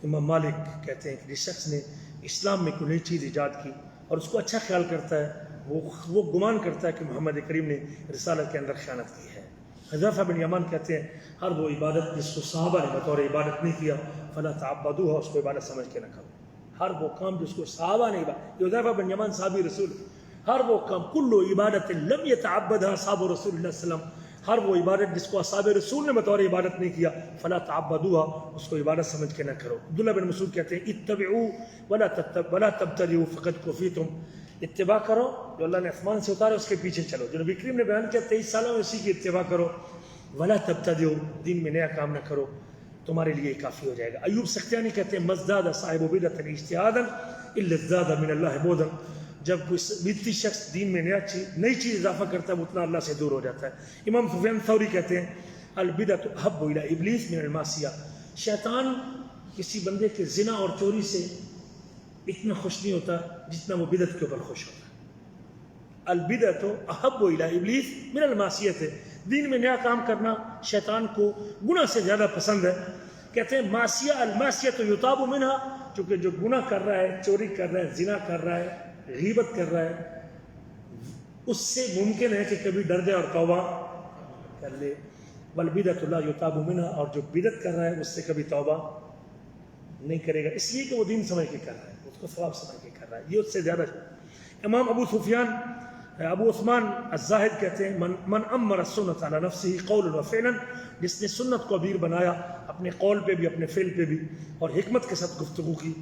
[SPEAKER 1] امام مالک کہتے ہیں کہ جس شخص نے اسلام میں کوئی نئی چیز ایجاد کی اور اس کو اچھا خیال کرتا ہے وہ گمان کرتا ہے کہ محمد کریم نے رسالت کے اندر خیانت کی ہے. حذیفہ بن یمان کہتے ہیں ہر وہ عبادت جس کو صحابہ نے بطور عبادت نہیں کیا فلا تعبدوها، اس کو عبادت سمجھ کے نہ کرو. ہر وہ کام جس کو صحابہ نے حذیفہ بن یمان صحابی رسول، ہر وہ کام کل عبادت لم يتعبدها اصحاب رسول اللہ صلی اللہ علیہ وسلم، ہر وہ عبادت جس کو اصحاب رسول نے بطور عبادت نہیں کیا فلا تعبدوها، اس کو عبادت سمجھ کے نہ کرو. عبداللہ بن مسعود کہتے ہیں اتبعوا ولا تبتدعوا فقد كفیتم، اتباع کرو جو اللہ نے آسمان سے اتارے اس کے پیچھے چلو. جو نبی کریم نے بیان کیا 23 سالوں میں اسی کی اتباع کرو. ولا تبتدعوا، دین میں نیا کام نہ کرو، تمہارے لیے کافی ہو جائے گا. ایوب سختیانی کہتے ہیں مزداد صاحب بدعۃ اجتہادا الا ازداد من اللہ بعدا، جب کوئی بدعتی شخص دین میں نئی چیز اضافہ کرتا ہے وہ اتنا اللہ سے دور ہو جاتا ہے. امام سفیان ثوری کہتے ہیں البدعۃ احب الی ابلیس من المعصیہ، شیطان کسی بندے کے زنا اور چوری سے اتنا خوش نہیں ہوتا جتنا وہ بدعت کے اوپر خوش ہوتا ہے. البدعۃ احب الی ابلیس من المعصیہ، دین میں نیا کام کرنا شیطان کو گناہ سے زیادہ پسند ہے. کہتے ہیں معصیہ المعصیۃ یتاب منها، چونکہ جو گناہ کر رہا ہے، چوری کر رہا ہے، زنا کر رہا ہے، غیبت کر رہا ہے، اس سے ممکن ہے کہ کبھی ڈر جائے اور توبہ کر لے. والبدعۃ لا یتاب منها، اور جو بدعت کر رہا ہے اس سے کبھی توبہ نہیں کرے گا، اس لیے کہ وہ دین سمجھ کے کر رہا ہے، اس کو ثواب سمجھ کے کر رہا ہے، یہ اس سے زیادہ. امام ابو عثمان الزاہد کہتے ہیں من امر السنت علی نفسه قولا وفعلا، جس نے سنت کو امیر بنایا اپنے قول پہ بھی اپنے فعل پہ بھی اور حکمت کے ساتھ گفتگو کی.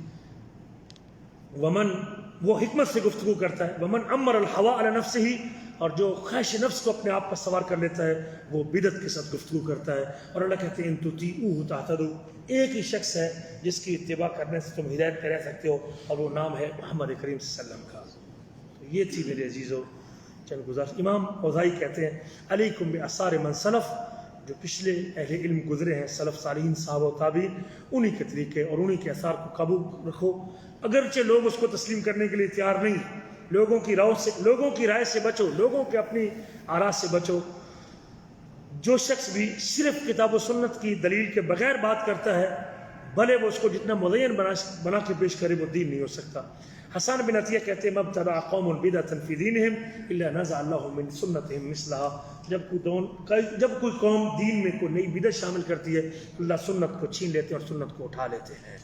[SPEAKER 1] وہ حکمت سے گفتگو کرتا ہے. ومن امر الحوا علی نفسه، اور جو خواہش نفس کو اپنے آپ پر سوار کر لیتا ہے وہ بدعت کے ساتھ گفتگو کرتا ہے. اور اللہ کہتے ہیں ان تطیعوه تهتدوا، ایک ہی شخص ہے جس کی اتباع کرنے سے تم ہدایت پہ رہ سکتے ہو اور وہ نام ہے محمد کریم صلی اللہ علیہ وسلم کا. تو یہ تھی میرے عزیزو چند گزارش. امام اوزاعی کہتے ہیں علیکم بآثار من سلف، جو پچھلے اہل علم گزرے ہیں، سلف صالحین صحابہ و تابعین، انہی کے طریقے اور انہی کے اثار کو قابو رکھو. اگرچہ لوگ اس کو تسلیم کرنے کے لیے تیار نہیں، لوگوں کی رائے سے بچو، لوگوں کے اپنی آراء سے بچو. جو شخص بھی صرف کتاب و سنت کی دلیل کے بغیر بات کرتا ہے بھلے وہ اس کو جتنا مزین بنا کے پیش کرے وہ دین نہیں ہو سکتا. حسان بن عطیہ کہتے ہیں مبتدع قوم بدعۃ فی دینہم الا نزع اللہ من سنتہم مثلها، جب کوئی قوم دین میں کوئی نئی بدعت شامل کرتی ہے اللہ سنت کو چھین لیتے ہیں اور سنت کو اٹھا لیتے ہیں.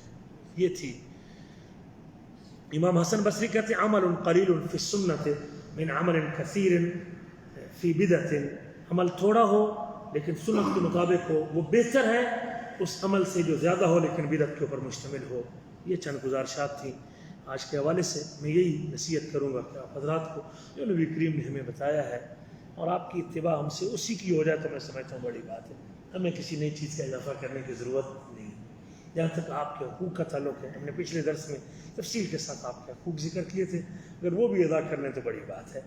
[SPEAKER 1] یہ تھی. امام حسن بصری کہتے ہیں عمل قلیل فی السنت من عمل کثیر فی بدعۃ، عمل تھوڑا ہو لیکن سنت کے مطابق ہو وہ بہتر ہے اس عمل سے جو زیادہ ہو لیکن بدعت کے اوپر مشتمل ہو. یہ چند گزارشات تھیں. آج کے حوالے سے میں یہی نصیحت کروں گا کہ آپ حضرات کو جو نبی کریم نے ہمیں بتایا ہے اور آپ کی اتباع ہم سے اسی کی ہو جائے تو میں سمجھتا ہوں بڑی بات ہے. ہمیں کسی نئی چیز کا اضافہ کرنے کی ضرورت نہیں. جہاں تک آپ کے حقوق کا تعلق ہے، ہم نے پچھلے درس میں تفصیل کے ساتھ آپ کے حقوق ذکر کیے تھے، اگر وہ بھی ادا کرنے تو بڑی بات ہے،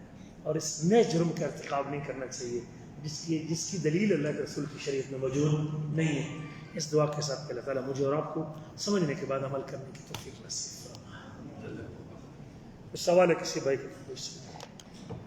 [SPEAKER 1] اور اس نئے جرم کا ارتکاب نہیں کرنا چاہیے جس کی دلیل اللہ کے رسول کی شریعت میں موجود نہیں ہے۔ اس دعا کے ساتھ کہ اللہ تعالیٰ مجھے اور آپ کو سمجھنے کے بعد عمل کرنے کی توفیق نصیب فرمائے۔ اس سوال ہے کسی بھائی کو؟